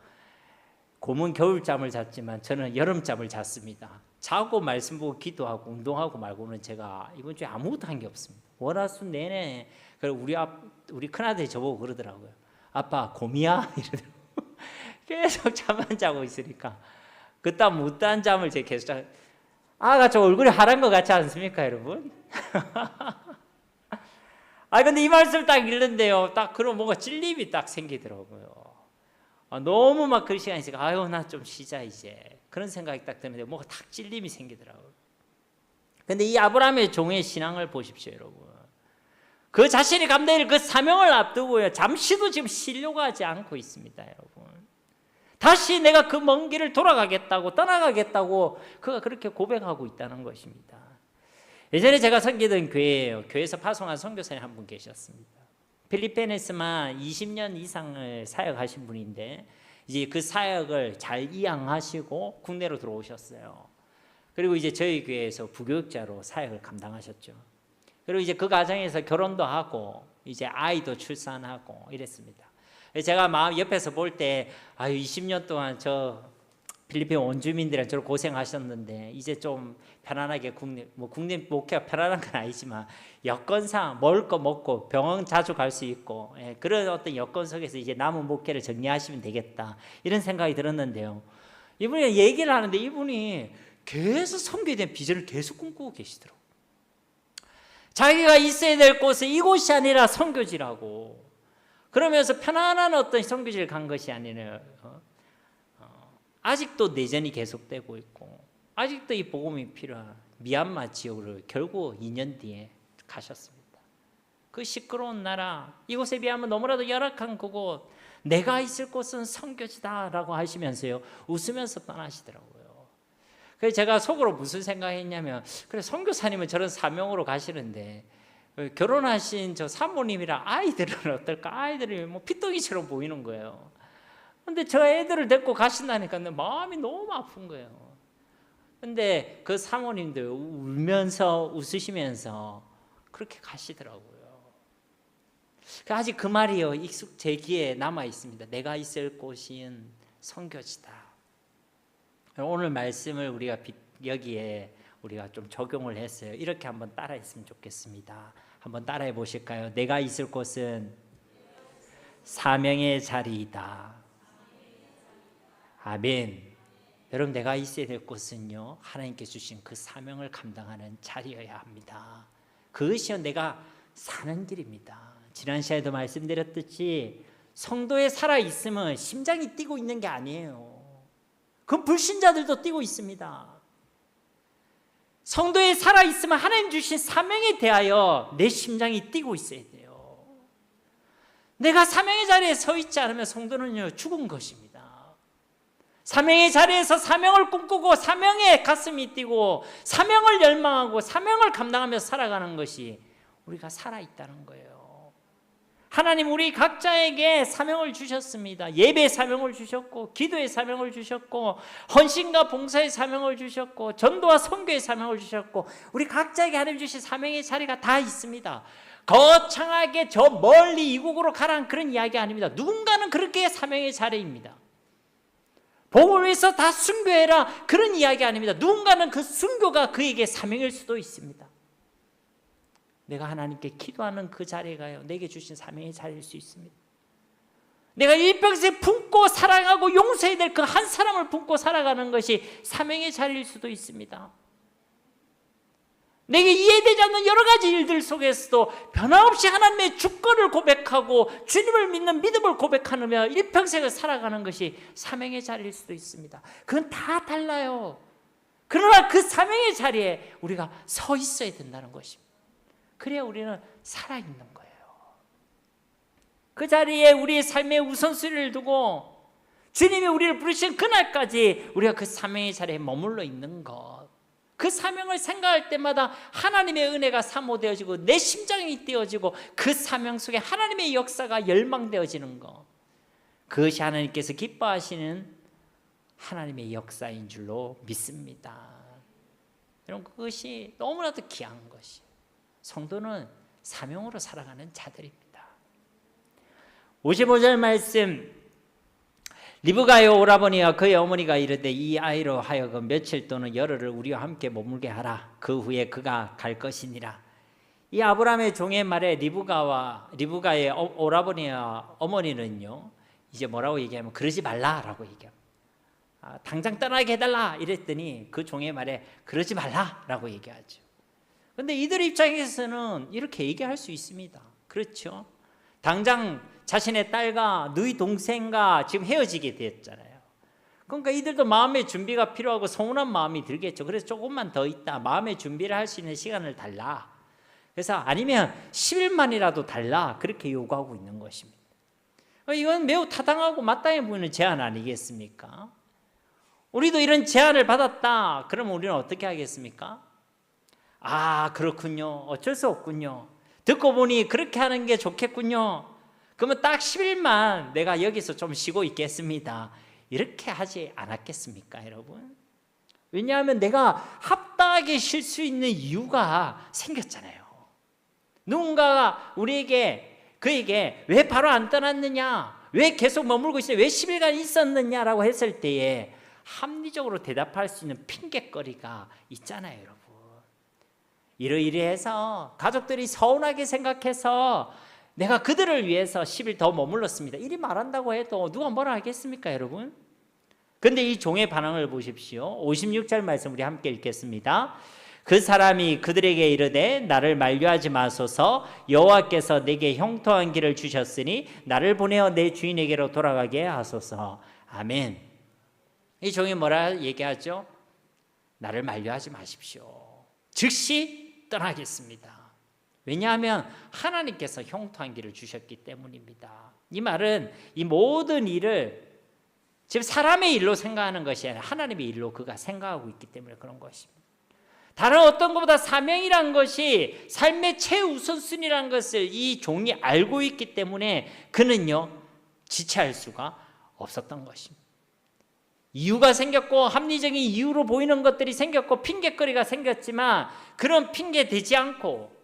곰은 겨울잠을 잤지만 저는 여름잠을 잤습니다. 자고 말씀 보고 기도하고 운동하고 말고는 제가 이번 주에 아무것도 한 게 없습니다. 월화수 내내. 우리 큰아들이 저보고 그러더라고요. 아빠 곰이야? 이러더라고요. 계속 잠만 자고 있으니까 그딴 못한 잠을 제가 계속 아가 저 얼굴이 하란 것 같지 않습니까, 여러분? 근데 이 말씀 딱 읽는데요, 딱 그런 뭔가 찔림이 딱 생기더라고요. 너무 막 그 시간이 있으니까 나 좀 쉬자 이제, 그런 생각이 딱 드는데 뭔가 딱 찔림이 생기더라고요. 근데 이 아브라함의 종의 신앙을 보십시오, 여러분. 그 자신이 감당할 그 사명을 앞두고요, 잠시도 지금 쉬려고 하지 않고 있습니다, 여러분. 다시 내가 그 먼 길을 돌아가겠다고, 떠나가겠다고 그가 그렇게 고백하고 있다는 것입니다. 예전에 제가 섬기던 교회예요. 교회에서 파송한 선교사님 한 분 계셨습니다. 필리핀에서만 20년 이상을 사역하신 분인데 이제 그 사역을 잘 이양하시고 국내로 들어오셨어요. 그리고 이제 저희 교회에서 부교육자로 사역을 감당하셨죠. 그리고 이제 그 과정에서 결혼도 하고 이제 아이도 출산하고 이랬습니다. 제가 마음 옆에서 볼 때 20년 동안 저 필리핀 원주민들은 저를 고생하셨는데 이제 좀 편안하게 국내 목회가 편안한 건 아니지만 여건상 먹을 거 먹고 병원 자주 갈 수 있고 그런 어떤 여건 속에서 이제 남은 목회를 정리하시면 되겠다, 이런 생각이 들었는데요. 이분이 얘기를 하는데 이분이 계속 섬기에 대한 비전을 계속 꿈꾸고 계시더라고요. 자기가 있어야 될 곳은 이곳이 아니라 선교지라고, 그러면서 편안한 어떤 선교지를 간 것이 아니라 아직도 내전이 계속되고 있고 아직도 이 복음이 필요한 미얀마 지역으로 결국 2년 뒤에 가셨습니다. 그 시끄러운 나라, 이곳에 비하면 너무나도 열악한 그곳, 내가 있을 곳은 선교지다라고 하시면서요, 웃으면서 떠나시더라고요. 그래서 제가 속으로 무슨 생각했냐면, 그래 선교사님은 저런 사명으로 가시는데 결혼하신 저 사모님이랑 아이들은 어떨까? 아이들이 뭐 피덩이처럼 보이는 거예요. 근데 저 애들을 데리고 가신다니까 마음이 너무 아픈 거예요. 근데 그 사모님도 울면서 웃으시면서 그렇게 가시더라고요. 아직 그 말이요, 익숙 제 귀에 남아 있습니다. 내가 있을 곳인 선교지다. 오늘 말씀을 우리가 여기에 우리가 좀 적용을 했어요. 이렇게 한번 따라했으면 좋겠습니다. 한번 따라해 보실까요? 내가 있을 곳은 사명의 자리이다. 아멘. 여러분, 내가 있어야 될 곳은요, 하나님께 주신 그 사명을 감당하는 자리여야 합니다. 그것이 내가 사는 길입니다. 지난 시간에도 말씀드렸듯이 성도에 살아있으면 심장이 뛰고 있는 게 아니에요. 그 불신자들도 뛰고 있습니다. 성도에 살아있으면 하나님 주신 사명에 대하여 내 심장이 뛰고 있어야 돼요. 내가 사명의 자리에 서 있지 않으면 성도는요, 죽은 것입니다. 사명의 자리에서 사명을 꿈꾸고 사명에 가슴이 뛰고 사명을 열망하고 사명을 감당하며 살아가는 것이 우리가 살아있다는 거예요. 하나님 우리 각자에게 사명을 주셨습니다. 예배의 사명을 주셨고 기도의 사명을 주셨고 헌신과 봉사의 사명을 주셨고 전도와 선교의 사명을 주셨고 우리 각자에게 하나님 주신 사명의 자리가 다 있습니다. 거창하게 저 멀리 이국으로 가라는 그런 이야기 아닙니다. 누군가는 그렇게 사명의 자리입니다. 복음을 위해서 다 순교해라, 그런 이야기 아닙니다. 누군가는 그 순교가 그에게 사명일 수도 있습니다. 내가 하나님께 기도하는 그 자리가요, 내게 주신 사명의 자리일 수 있습니다. 내가 일평생 품고 사랑하고 용서해야 될 그 한 사람을 품고 살아가는 것이 사명의 자리일 수도 있습니다. 내게 이해되지 않는 여러 가지 일들 속에서도 변함없이 하나님의 주권을 고백하고 주님을 믿는 믿음을 고백하며 일평생을 살아가는 것이 사명의 자리일 수도 있습니다. 그건 다 달라요. 그러나 그 사명의 자리에 우리가 서 있어야 된다는 것입니다. 그래야 우리는 살아있는 거예요. 그 자리에 우리의 삶의 우선순위를 두고 주님이 우리를 부르신 그날까지 우리가 그 사명의 자리에 머물러 있는 것, 그 사명을 생각할 때마다 하나님의 은혜가 사모되어지고 내 심장이 뛰어지고 그 사명 속에 하나님의 역사가 열망되어지는 것, 그것이 하나님께서 기뻐하시는 하나님의 역사인 줄로 믿습니다. 여러분, 그것이 너무나도 귀한 것이에요. 성도는 사명으로 살아가는 자들입니다. 55절 말씀, 리브가의 오라버니와 그의 어머니가 이르되 이 아이로 하여금 며칠 또는 열흘을 우리와 함께 머물게 하라. 그 후에 그가 갈 것이니라. 이 아브라함의 종의 말에 리브가의 오라버니와 어머니는요, 이제 뭐라고 얘기하면 그러지 말라라고 얘기합니다. 당장 떠나게 해달라 이랬더니 그 종의 말에 그러지 말라라고 얘기하죠. 그런데 이들 입장에서는 이렇게 얘기할 수 있습니다. 그렇죠? 당장 자신의 딸과 너희 동생과 지금 헤어지게 되었잖아요. 그러니까 이들도 마음의 준비가 필요하고 서운한 마음이 들겠죠. 그래서 조금만 더 있다 마음의 준비를 할 수 있는 시간을 달라. 그래서 아니면 10일만이라도 달라 그렇게 요구하고 있는 것입니다. 이건 매우 타당하고 마땅해 보이는 제안 아니겠습니까? 우리도 이런 제안을 받았다 그러면 우리는 어떻게 하겠습니까? 아 그렇군요. 어쩔 수 없군요. 듣고 보니 그렇게 하는 게 좋겠군요. 그러면 딱 10일만 내가 여기서 좀 쉬고 있겠습니다. 이렇게 하지 않았겠습니까 여러분? 왜냐하면 내가 합당하게 쉴 수 있는 이유가 생겼잖아요. 누군가가 그에게 왜 바로 안 떠났느냐, 왜 계속 머물고 있어요, 왜 10일간 있었느냐라고 했을 때에 합리적으로 대답할 수 있는 핑계거리가 있잖아요 여러분. 이러이러해서 가족들이 서운하게 생각해서 내가 그들을 위해서 10일 더 머물렀습니다 이리 말한다고 해도 누가 뭐라 하겠습니까 여러분? 그런데 이 종의 반응을 보십시오. 56절 말씀 우리 함께 읽겠습니다. 그 사람이 그들에게 이르되 나를 만류하지 마소서 여호와께서 내게 형통한 길을 주셨으니 나를 보내어 내 주인에게로 돌아가게 하소서. 아멘. 이 종이 뭐라 얘기하죠? 나를 만류하지 마십시오. 즉시 떠나겠습니다. 왜냐하면 하나님께서 형통한 길을 주셨기 때문입니다. 이 말은 이 모든 일을 지금 사람의 일로 생각하는 것이 아니라 하나님의 일로 그가 생각하고 있기 때문에 그런 것입니다. 다른 어떤 것보다 사명이란 것이 삶의 최우선순위라는 것을 이 종이 알고 있기 때문에 그는요 지체할 수가 없었던 것입니다. 이유가 생겼고 합리적인 이유로 보이는 것들이 생겼고 핑계거리가 생겼지만 그런 핑계 대지 않고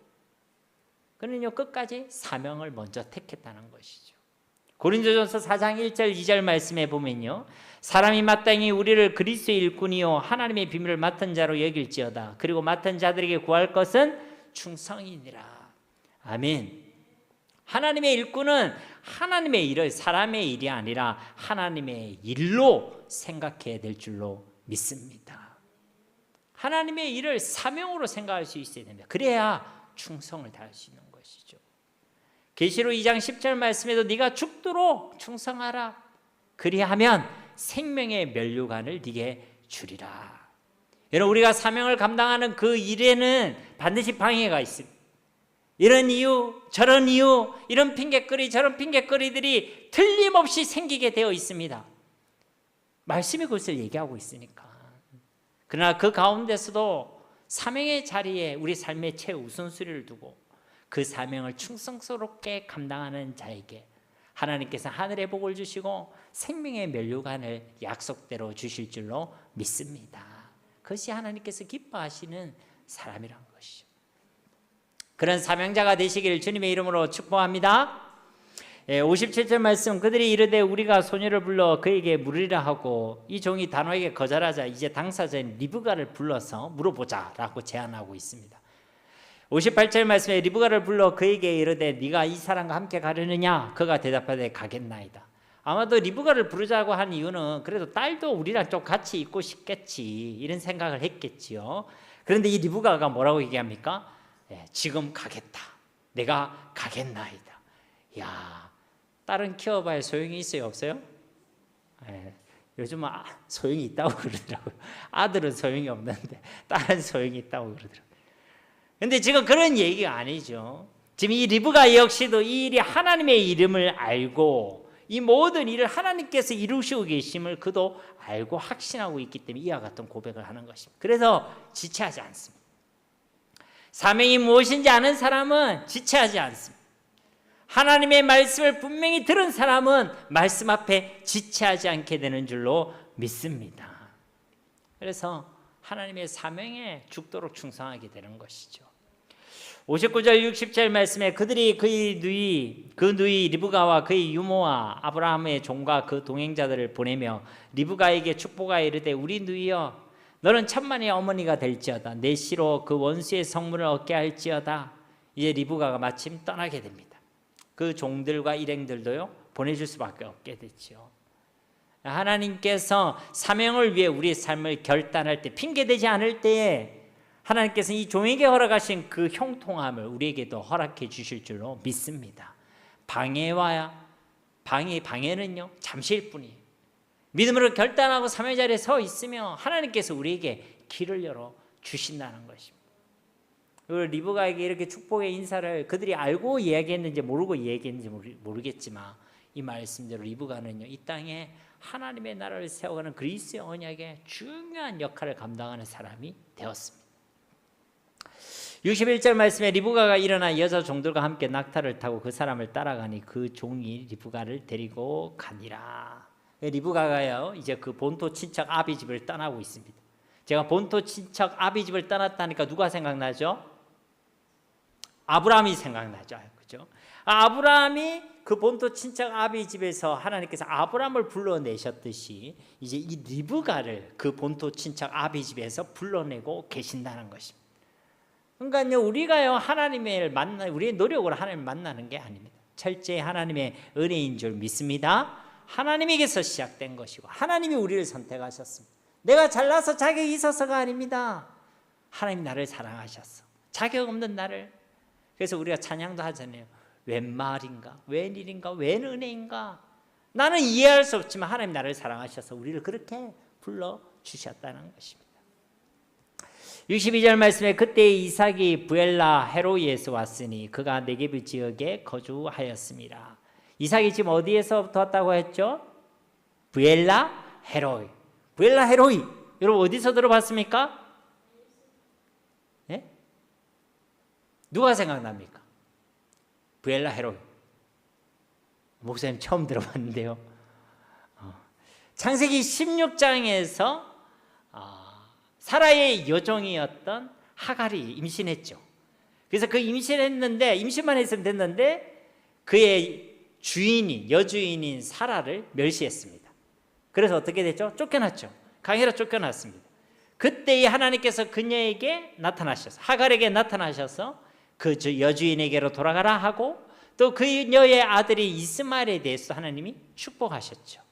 그는요 끝까지 사명을 먼저 택했다는 것이죠. 고린도전서 4장 1절 2절 말씀에 보면요 사람이 마땅히 우리를 그리스도의 일꾼이요 하나님의 비밀을 맡은 자로 여길지어다. 그리고 맡은 자들에게 구할 것은 충성이니라. 아멘. 하나님의 일꾼은 하나님의 일을 사람의 일이 아니라 하나님의 일로 생각해야 될 줄로 믿습니다. 하나님의 일을 사명으로 생각할 수 있어야 됩니다. 그래야 충성을 다할 수 있는 것이죠. 계시록 2장 10절 말씀에도 네가 죽도록 충성하라. 그리하면 생명의 면류관을 네게 주리라. 여러분 우리가 사명을 감당하는 그 일에는 반드시 방해가 있습니다. 이런 이유 저런 이유 이런 핑계거리 저런 핑계거리들이 틀림없이 생기게 되어 있습니다. 말씀이 그것을 얘기하고 있으니까. 그러나 그 가운데서도 사명의 자리에 우리 삶의 최우선순위를 두고 그 사명을 충성스럽게 감당하는 자에게 하나님께서 하늘의 복을 주시고 생명의 면류관을 약속대로 주실 줄로 믿습니다. 그것이 하나님께서 기뻐하시는 사람이란 것이죠. 그런 사명자가 되시기를 주님의 이름으로 축복합니다. 57절 말씀 그들이 이르되 우리가 소녀를 불러 그에게 물으리라 하고 이 종이 단호하게 거절하자 이제 당사자인 리브가를 불러서 물어보자라고 제안하고 있습니다. 58절 말씀에 리브가를 불러 그에게 이르되 네가 이 사람과 함께 가려느냐? 그가 대답하되 가겠나이다. 아마도 리브가를 부르자고 한 이유는 그래도 딸도 우리랑 좀 같이 있고 싶겠지 이런 생각을 했겠지요. 그런데 이 리브가가 뭐라고 얘기합니까? 지금 가겠다. 내가 가겠나이다. 야, 딸은 키워봐야 소용이 있어요 없어요? 요즘은 소용이 있다고 그러더라고요. 아들은 소용이 없는데 딸은 소용이 있다고 그러더라고요. 근데 지금 그런 얘기가 아니죠. 지금 이 리브가 역시도 이 일이 하나님의 이름을 알고 이 모든 일을 하나님께서 이루시고 계심을 그도 알고 확신하고 있기 때문에 이와 같은 고백을 하는 것입니다. 그래서 지체하지 않습니다. 사명이 무엇인지 아는 사람은 지체하지 않습니다. 하나님의 말씀을 분명히 들은 사람은 말씀 앞에 지체하지 않게 되는 줄로 믿습니다. 그래서 하나님의 사명에 죽도록 충성하게 되는 것이죠. 59절 60절 말씀에 그들이 그 누이 리브가와 그의 유모와 아브라함의 종과 그 동행자들을 보내며 리브가에게 축복하여 이르되 우리 누이여 너는 천만의 어머니가 될지어다. 내 씨로 그 원수의 성문을 얻게 할지어다. 이제 리브가가 마침 떠나게 됩니다. 그 종들과 일행들도요 보내줄 수밖에 없게 됐죠. 하나님께서 사명을 위해 우리의 삶을 결단할 때 핑계대지 않을 때에 하나님께서는 이 종에게 허락하신 그 형통함을 우리에게도 허락해 주실 줄로 믿습니다. 방해는요 잠시일 뿐이에요. 믿음으로 결단하고 사명의 자리에 서 있으면 하나님께서 우리에게 길을 열어 주신다는 것입니다. 리브가에게 이렇게 축복의 인사를 그들이 알고 이야기했는지 모르고 이야기했는지 모르겠지만 이 말씀대로 리브가는요 이 땅에 하나님의 나라를 세워가는 그리스의 언약의 중요한 역할을 감당하는 사람이 되었습니다. 61절 말씀에 리브가가 일어나 여자 종들과 함께 낙타를 타고 그 사람을 따라가니 그 종이 리브가를 데리고 가니라. 리브가가요 이제 그 본토 친척 아비 집을 떠나고 있습니다. 제가 본토 친척 아비 집을 떠났다니까 누가 생각나죠? 아브라함이 생각나죠. 그죠? 아브라함이 그 본토 친척 아비 집에서 하나님께서 아브라함을 불러내셨듯이 이제 이 리브가를 그 본토 친척 아비 집에서 불러내고 계신다는 것입니다. 그러니까요 우리가요 하나님을 우리의 노력으로 하나님을 만나는 게 아닙니다. 철저히 하나님의 은혜인 줄 믿습니다. 하나님에게서 시작된 것이고 하나님이 우리를 선택하셨습니다. 내가 잘나서 자격이 있어서가 아닙니다. 하나님 나를 사랑하셨어. 자격 없는 나를. 그래서 우리가 찬양도 하잖아요. 웬 말인가, 웬 일인가, 웬 은혜인가. 나는 이해할 수 없지만 하나님 나를 사랑하셔서 우리를 그렇게 불러주셨다는 것입니다. 62절 말씀에 그때 이삭이 부엘라 헤로이에서 왔으니 그가 네게브 지역에 거주하였습니다. 이삭이 지금 어디에서부터 왔다고 했죠? 부엘라 헤로이. 부엘라 헤로이. 여러분 어디서 들어봤습니까? 네? 누가 생각납니까? 부엘라 헤로이. 목사님 처음 들어봤는데요. 창세기 16장에서 사라의 여종이었던 하갈이 임신했죠. 그래서 그 임신만 했으면 됐는데 그의 여주인인 사라를 멸시했습니다. 그래서 어떻게 됐죠? 쫓겨났죠. 강해로 쫓겨났습니다. 그때 하나님께서 그녀에게 나타나셔서 하갈에게 나타나셔서 그 여주인에게로 돌아가라 하고 또 그녀의 아들이 이스마엘에 대해서 하나님이 축복하셨죠.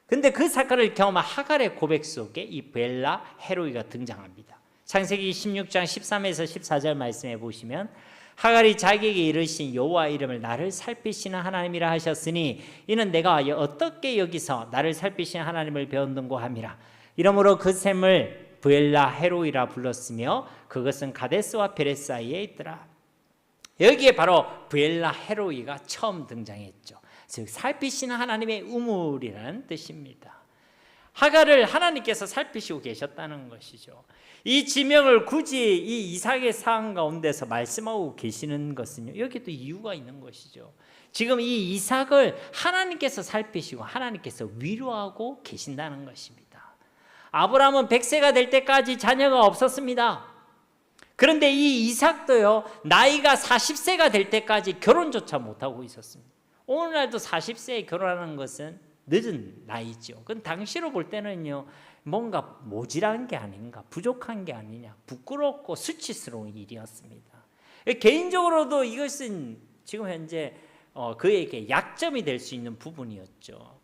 근데 그 사건을 경험한 하갈의 고백 속에 이 부엘라 헤로이가 등장합니다. 창세기 16장 13에서 14절 말씀해 보시면 하갈이 자기에게 이르신 여호와 이름을 나를 살피시는 하나님이라 하셨으니 이는 내가 어떻게 여기서 나를 살피시는 하나님을 배웠는고 함이라. 이러므로 그 샘을 부엘라 헤로이라 불렀으며 그것은 가데스와 베레스 사이에 있더라. 여기에 바로 부엘라 헤로이가 처음 등장했죠. 즉 살피시는 하나님의 우물이라는 뜻입니다. 하갈을 하나님께서 살피시고 계셨다는 것이죠. 이 지명을 굳이 이 이삭의 상황 가운데서 말씀하고 계시는 것은요, 여기도 이유가 있는 것이죠. 지금 이 이삭을 하나님께서 살피시고 하나님께서 위로하고 계신다는 것입니다. 아브라함은 100세가 될 때까지 자녀가 없었습니다. 그런데 이 이삭도요, 나이가 40세가 될 때까지 결혼조차 못하고 있었습니다. 오늘날도 40세에 결혼하는 것은 늦은 나이죠. 그건 당시로 볼 때는요, 뭔가 모질한 게 아닌가, 부족한 게 아니냐, 부끄럽고 수치스러운 일이었습니다. 개인적으로도 이것은 지금 현재 그에게 약점이 될 수 있는 부분이었죠.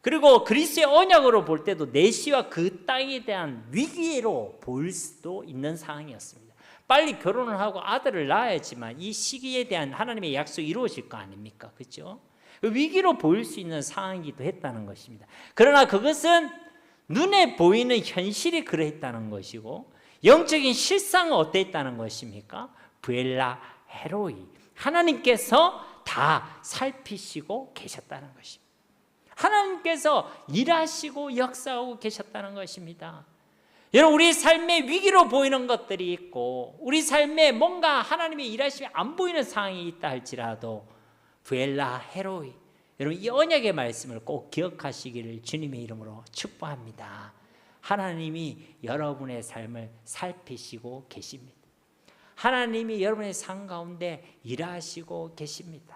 그리고 그리스의 언약으로 볼 때도 내시와 그 땅에 대한 위기로 보일 수도 있는 상황이었습니다. 빨리 결혼을 하고 아들을 낳아야지만 이 시기에 대한 하나님의 약속이 이루어질 거 아닙니까? 그렇죠? 위기로 보일 수 있는 상황이기도 했다는 것입니다. 그러나 그것은 눈에 보이는 현실이 그러했다는 것이고 영적인 실상은 어땠다는 것입니까? 부엘라 헤로이. 하나님께서 다 살피시고 계셨다는 것입니다. 하나님께서 일하시고 역사하고 계셨다는 것입니다. 여러분, 우리 삶에 위기로 보이는 것들이 있고 우리 삶에 뭔가 하나님의 일하심이 안 보이는 상황이 있다 할지라도 부엘라 헤로이, 여러분 이 언약의 말씀을 꼭 기억하시기를 주님의 이름으로 축복합니다. 하나님이 여러분의 삶을 살피시고 계십니다. 하나님이 여러분의 삶 가운데 일하시고 계십니다.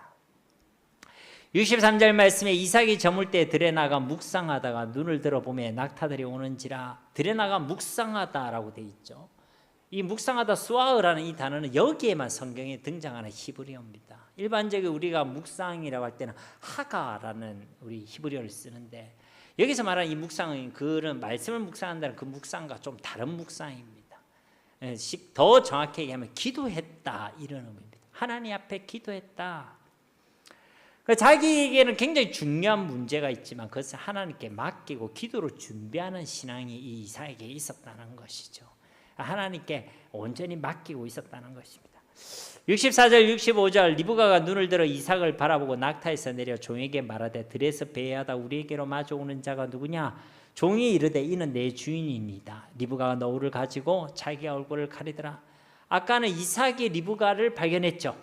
63절 말씀에 이삭이 저물 때 들에 나가 묵상하다가 눈을 들어보매 낙타들이 오는지라. 들에 나가 묵상하다라고 되어 있죠. 이 묵상하다 수아흐라는 이 단어는 여기에만 성경에 등장하는 히브리어입니다. 일반적으로 우리가 묵상이라고 할 때는 하가라는 우리 히브리어를 쓰는데 여기서 말하는 이 묵상은 그런 말씀을 묵상한다는 그 묵상과 좀 다른 묵상입니다. 더 정확히 얘기하면 기도했다 이런 의미입니다. 하나님 앞에 기도했다. 자기에게는 굉장히 중요한 문제가 있지만 그것을 하나님께 맡기고 기도로 준비하는 신앙이 이 이삭에게 있었다는 것이죠. 하나님께 온전히 맡기고 있었다는 것입니다. 64절 65절 리브가가 눈을 들어 이삭을 바라보고 낙타에서 내려 종에게 말하되 들에서 배회하다 우리에게로 마주오는 자가 누구냐? 종이 이르되 이는 내 주인입니다. 리브가가 너울을 가지고 자기 얼굴을 가리더라. 아까는 이삭이 리브가를 발견했죠.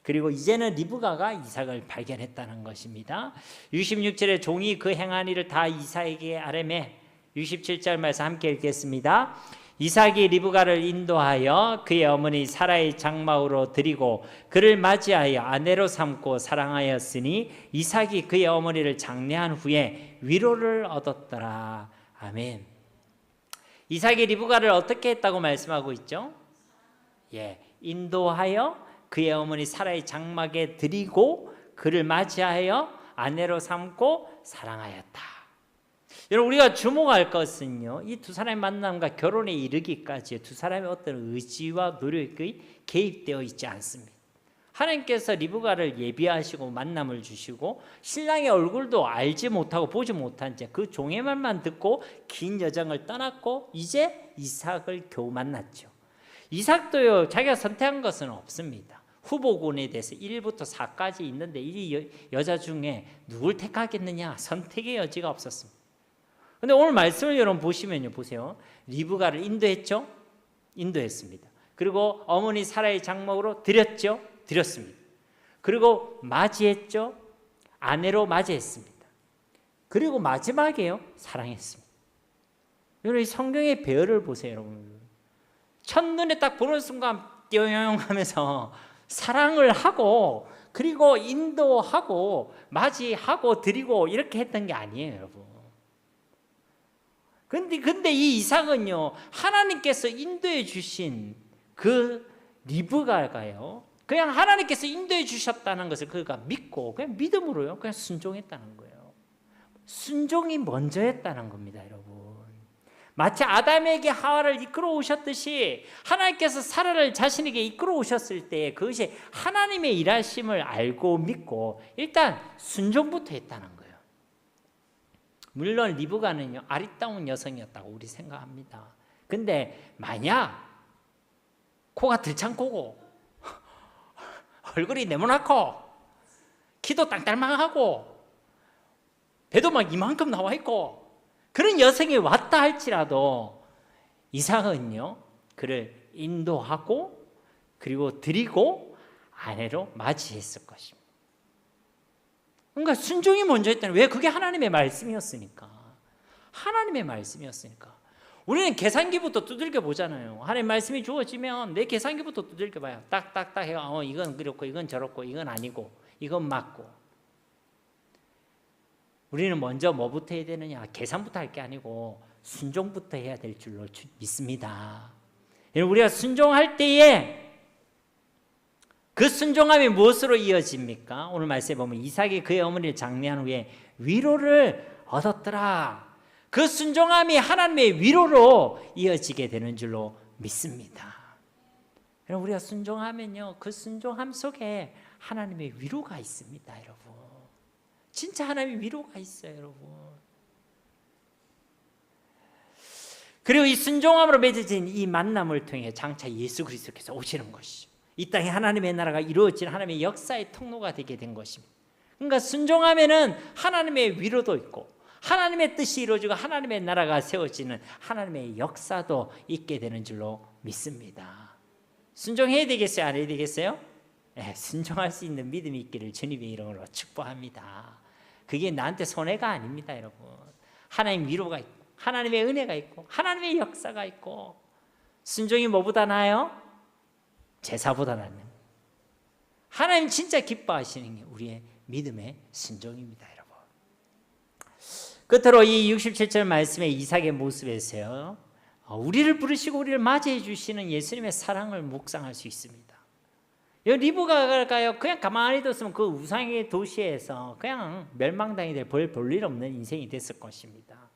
그리고 이제는 리브가가 이삭을 발견했다는 것입니다. 66절에 종이 그 행한 일을 다 이삭에게 아뢰매 67절 말씀 함께 읽겠습니다. 이삭이 리브가를 인도하여 그의 어머니 사라의 장막으로 드리고 그를 맞이하여 아내로 삼고 사랑하였으니 이삭이 그의 어머니를 장례한 후에 위로를 얻었더라. 아멘. 이삭이 리브가를 어떻게 했다고 말씀하고 있죠? 인도하여 그의 어머니 사라의 장막에 드리고 그를 맞이하여 아내로 삼고 사랑하였다. 여러분 우리가 주목할 것은요, 이 두 사람의 만남과 결혼에 이르기까지 두 사람의 어떤 의지와 노력이 개입되어 있지 않습니다. 하나님께서 리브가를 예비하시고 만남을 주시고 신랑의 얼굴도 알지 못하고 보지 못한 채 그 종의 말만 듣고 긴 여정을 떠났고 이제 이삭을 겨우 만났죠. 이삭도요 자기가 선택한 것은 없습니다. 후보군에 대해서 1부터 4까지 있는데 이 여자 중에 누굴 택하겠느냐, 선택의 여지가 없었습니다. 근데 오늘 말씀을 여러분 보시면요, 보세요. 리브가를 인도했죠? 인도했습니다. 그리고 어머니 사라의 장막으로 드렸죠? 드렸습니다. 그리고 맞이했죠? 아내로 맞이했습니다. 그리고 마지막에요, 사랑했습니다. 여러분 이 성경의 배열을 보세요, 여러분. 첫눈에 딱 보는 순간 띠용 하면서 사랑을 하고 그리고 인도하고 맞이하고 드리고 이렇게 했던 게 아니에요, 여러분. 근데 이 이삭은요, 하나님께서 인도해 주신 그 리브가가요, 그냥 하나님께서 인도해 주셨다는 것을 그가 믿고 그냥 믿음으로요, 그냥 순종했다는 거예요. 순종이 먼저였다는 겁니다, 여러분. 마치 아담에게 하와를 이끌어 오셨듯이 하나님께서 사라를 자신에게 이끌어 오셨을 때 그것이 하나님의 일하심을 알고 믿고 일단 순종부터 했다는 거예요. 물론 리브가는요 아리따운 여성이었다고 우리 생각합니다. 근데 만약 코가 들창코고 얼굴이 네모나고 키도 땅딸망하고 배도 막 이만큼 나와 있고 그런 여성이 왔다 할지라도 이삭은요 그를 인도하고 그리고 드리고 아내로 맞이했을 것입니다. 그러니까 순종이 먼저 했다는, 왜? 그게 하나님의 말씀이었으니까. 하나님의 말씀이었으니까. 우리는 계산기부터 두들겨 보잖아요. 하나님의 말씀이 주어지면 내 계산기부터 두들겨 봐요. 딱딱딱 해요. 이건 그렇고 이건 저렇고 이건 아니고 이건 맞고. 우리는 먼저 뭐부터 해야 되느냐? 계산부터 할 게 아니고 순종부터 해야 될 줄로 믿습니다. 우리가 순종할 때에 그 순종함이 무엇으로 이어집니까? 오늘 말씀에 보면 이삭이 그의 어머니를 장례한 후에 위로를 얻었더라. 그 순종함이 하나님의 위로로 이어지게 되는 줄로 믿습니다. 여러분 우리가 순종하면요, 그 순종함 속에 하나님의 위로가 있습니다, 여러분. 진짜 하나님의 위로가 있어요, 여러분. 그리고 이 순종함으로 맺어진 이 만남을 통해 장차 예수 그리스도께서 오시는 것이죠. 이 땅에 하나님의 나라가 이루어진 하나님의 역사의 통로가 되게 된 것입니다. 그러니까 순종하면은 하나님의 위로도 있고 하나님의 뜻이 이루어지고 하나님의 나라가 세워지는 하나님의 역사도 있게 되는 줄로 믿습니다. 순종해야 되겠어요? 안 해야 되겠어요? 네, 순종할 수 있는 믿음이 있기를 주님의 이름으로 축복합니다. 그게 나한테 손해가 아닙니다, 여러분. 하나님 위로가 있고 하나님의 은혜가 있고 하나님의 역사가 있고. 순종이 뭐보다 나아요? 제사보다 낫는. 하나님 진짜 기뻐하시는 게 우리의 믿음의 순종입니다, 여러분. 끝으로 이 67절 말씀의 이삭의 모습에서요, 우리를 부르시고 우리를 맞이해 주시는 예수님의 사랑을 묵상할 수 있습니다. 리브가가요 그냥 가만히 뒀으면 그 우상의 도시에서 그냥 멸망당이 될 볼 일 없는 인생이 됐을 것입니다.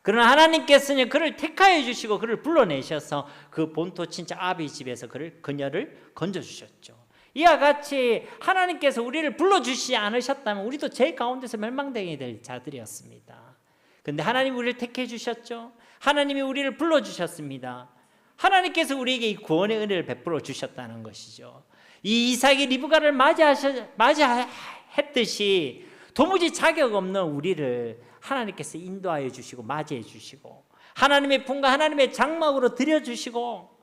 그러나 하나님께서는 그를 택하여 주시고 그를 불러내셔서 그 본토 친자 아비 집에서 그녀를 건져주셨죠. 이와 같이 하나님께서 우리를 불러주시지 않으셨다면 우리도 제 가운데서 멸망되게 될 자들이었습니다. 그런데 하나님 우리를 택해 주셨죠. 하나님이 우리를 불러주셨습니다. 하나님께서 우리에게 이 구원의 은혜를 베풀어 주셨다는 것이죠. 이 이삭이 리브가를 맞이했듯이 도무지 자격 없는 우리를 하나님께서 인도하여 주시고 맞이해 주시고 하나님의 품과 하나님의 장막으로 들여주시고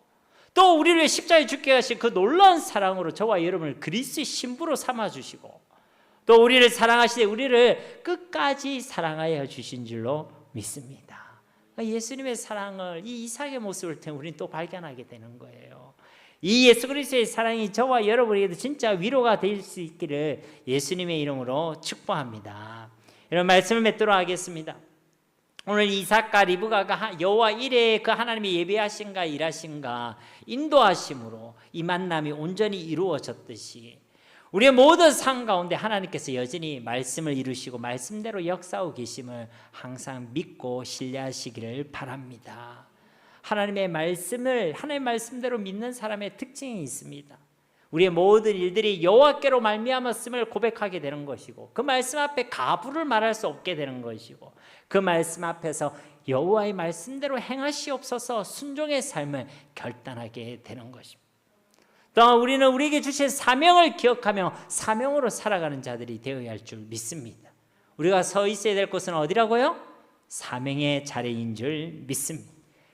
또 우리를 십자가에 죽게 하신 그 놀라운 사랑으로 저와 여러분을 그리스도의 신부로 삼아주시고 또 우리를 사랑하시되 우리를 끝까지 사랑하여 주신 줄로 믿습니다. 예수님의 사랑을 이 이삭의 모습을 통해 우리는 또 발견하게 되는 거예요. 이 예수 그리스도의 사랑이 저와 여러분에게도 진짜 위로가 될 수 있기를 예수님의 이름으로 축복합니다. 이런 말씀을 맺도록 하겠습니다. 오늘 이삭과 리브가가 여호와 이레에 그 하나님이 예배하신가 일하신가 인도하심으로 이 만남이 온전히 이루어졌듯이 우리의 모든 삶 가운데 하나님께서 여전히 말씀을 이루시고 말씀대로 역사하고 계심을 항상 믿고 신뢰하시기를 바랍니다. 하나님의 말씀대로 믿는 사람의 특징이 있습니다. 우리의 모든 일들이 여호와께로 말미암았음을 고백하게 되는 것이고 그 말씀 앞에 가부를 말할 수 없게 되는 것이고 그 말씀 앞에서 여호와의 말씀대로 행하시옵소서 순종의 삶을 결단하게 되는 것입니다. 또한 우리는 우리에게 주신 사명을 기억하며 사명으로 살아가는 자들이 되어야 할 줄 믿습니다. 우리가 서 있어야 될 곳은 어디라고요? 사명의 자리인 줄 믿습니다.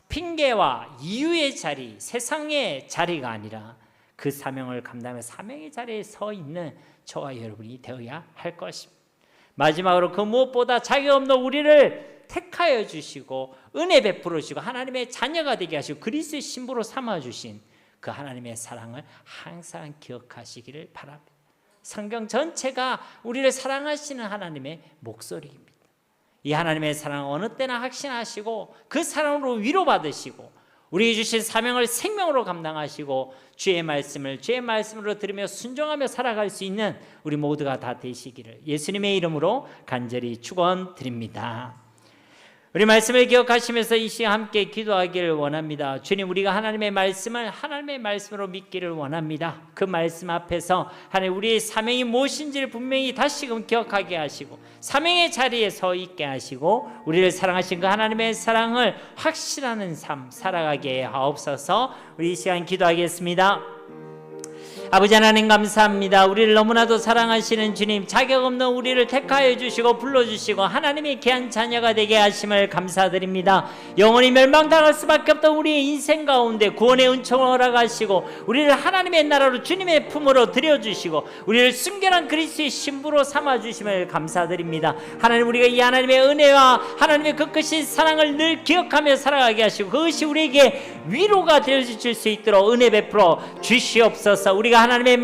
핑계와 이유의 자리, 세상의 자리가 아니라 그 사명을 감당하며 사명의 자리에 서 있는 저와 여러분이 되어야 할 것입니다. 마지막으로 그 무엇보다 자격 없는 우리를 택하여 주시고 은혜 베풀어 주시고 하나님의 자녀가 되게 하시고 그리스도의 신부로 삼아주신 그 하나님의 사랑을 항상 기억하시기를 바랍니다. 성경 전체가 우리를 사랑하시는 하나님의 목소리입니다. 이 하나님의 사랑은 어느 때나 확신하시고 그 사랑으로 위로받으시고 우리에게 주신 사명을 생명으로 감당하시고 주의 말씀으로 들으며 순종하며 살아갈 수 있는 우리 모두가 다 되시기를 예수님의 이름으로 간절히 축원드립니다. 우리 말씀을 기억하시면서 이 시간 함께 기도하기를 원합니다. 주님, 우리가 하나님의 말씀을 하나님의 말씀으로 믿기를 원합니다. 그 말씀 앞에서 하나님 우리의 사명이 무엇인지를 분명히 다시금 기억하게 하시고 사명의 자리에 서 있게 하시고 우리를 사랑하신 그 하나님의 사랑을 확신하는 삶 살아가게 하옵소서. 우리 이 시간 기도하겠습니다. 아버지 하나님 감사합니다. 우리를 너무나도 사랑하시는 주님, 자격 없는 우리를 택하여 주시고 불러주시고 하나님의 귀한 자녀가 되게 하심을 감사드립니다. 영원히 멸망당할 수밖에 없던 우리의 인생 가운데 구원의 은총을 허락하시고 우리를 하나님의 나라로 주님의 품으로 들여주시고 우리를 순결한 그리스도의 신부로 삼아주심을 감사드립니다. 하나님, 우리가 이 하나님의 은혜와 하나님의 그 크신 사랑을 늘 기억하며 살아가게 하시고 그것이 우리에게 위로가 되어줄 수 있도록 은혜 베풀어 주시옵소서. 우리가 하나님의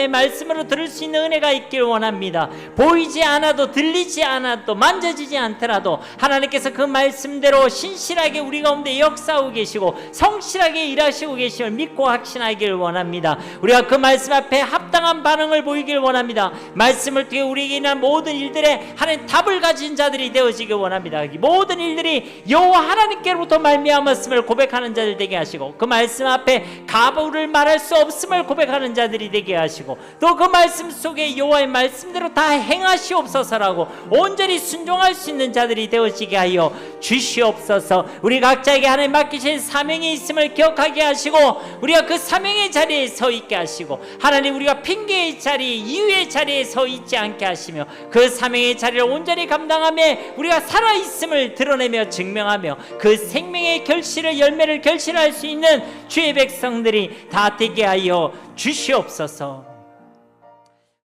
말씀으로 들을 수 있는 은혜가 있길 원합니다. 보이지 않아도 들리지 않아도 만져지지 않더라도 하나님께서 그 말씀대로 신실하게 우리 가운데 역사하고 계시고 성실하게 일하시고 계심을 믿고 확신하길 원합니다. 우리가 그 말씀 앞에 합당한 반응을 보이길 원합니다. 말씀을 통해 우리에게 일어난 모든 일들에 하나님 답을 가진 자들이 되어지길 원합니다. 모든 일들이 여호와 하나님께로부터 말미암았음을 고백하는 자들 되게 하시고 그 말씀 앞에 가부를 말할 수 없음을 고백하는 자들이 되게 하시고 또 그 말씀 속에 여호와의 말씀대로 다 행하시옵소서라고 온전히 순종할 수 있는 자들이 되어지게 하여 주시옵소서. 우리 각자에게 하나님 맡기신 사명이 있음을 기억하게 하시고 우리가 그 사명의 자리에 서 있게 하시고 하나님, 우리가 핑계의 자리, 이유의 자리에 서 있지 않게 하시며 그 사명의 자리를 온전히 감당하며 우리가 살아있음을 드러내며 증명하며 그 생명의 열매를 결실할 수 있는 주의 백성들이 다 되게 하여 주시옵소서.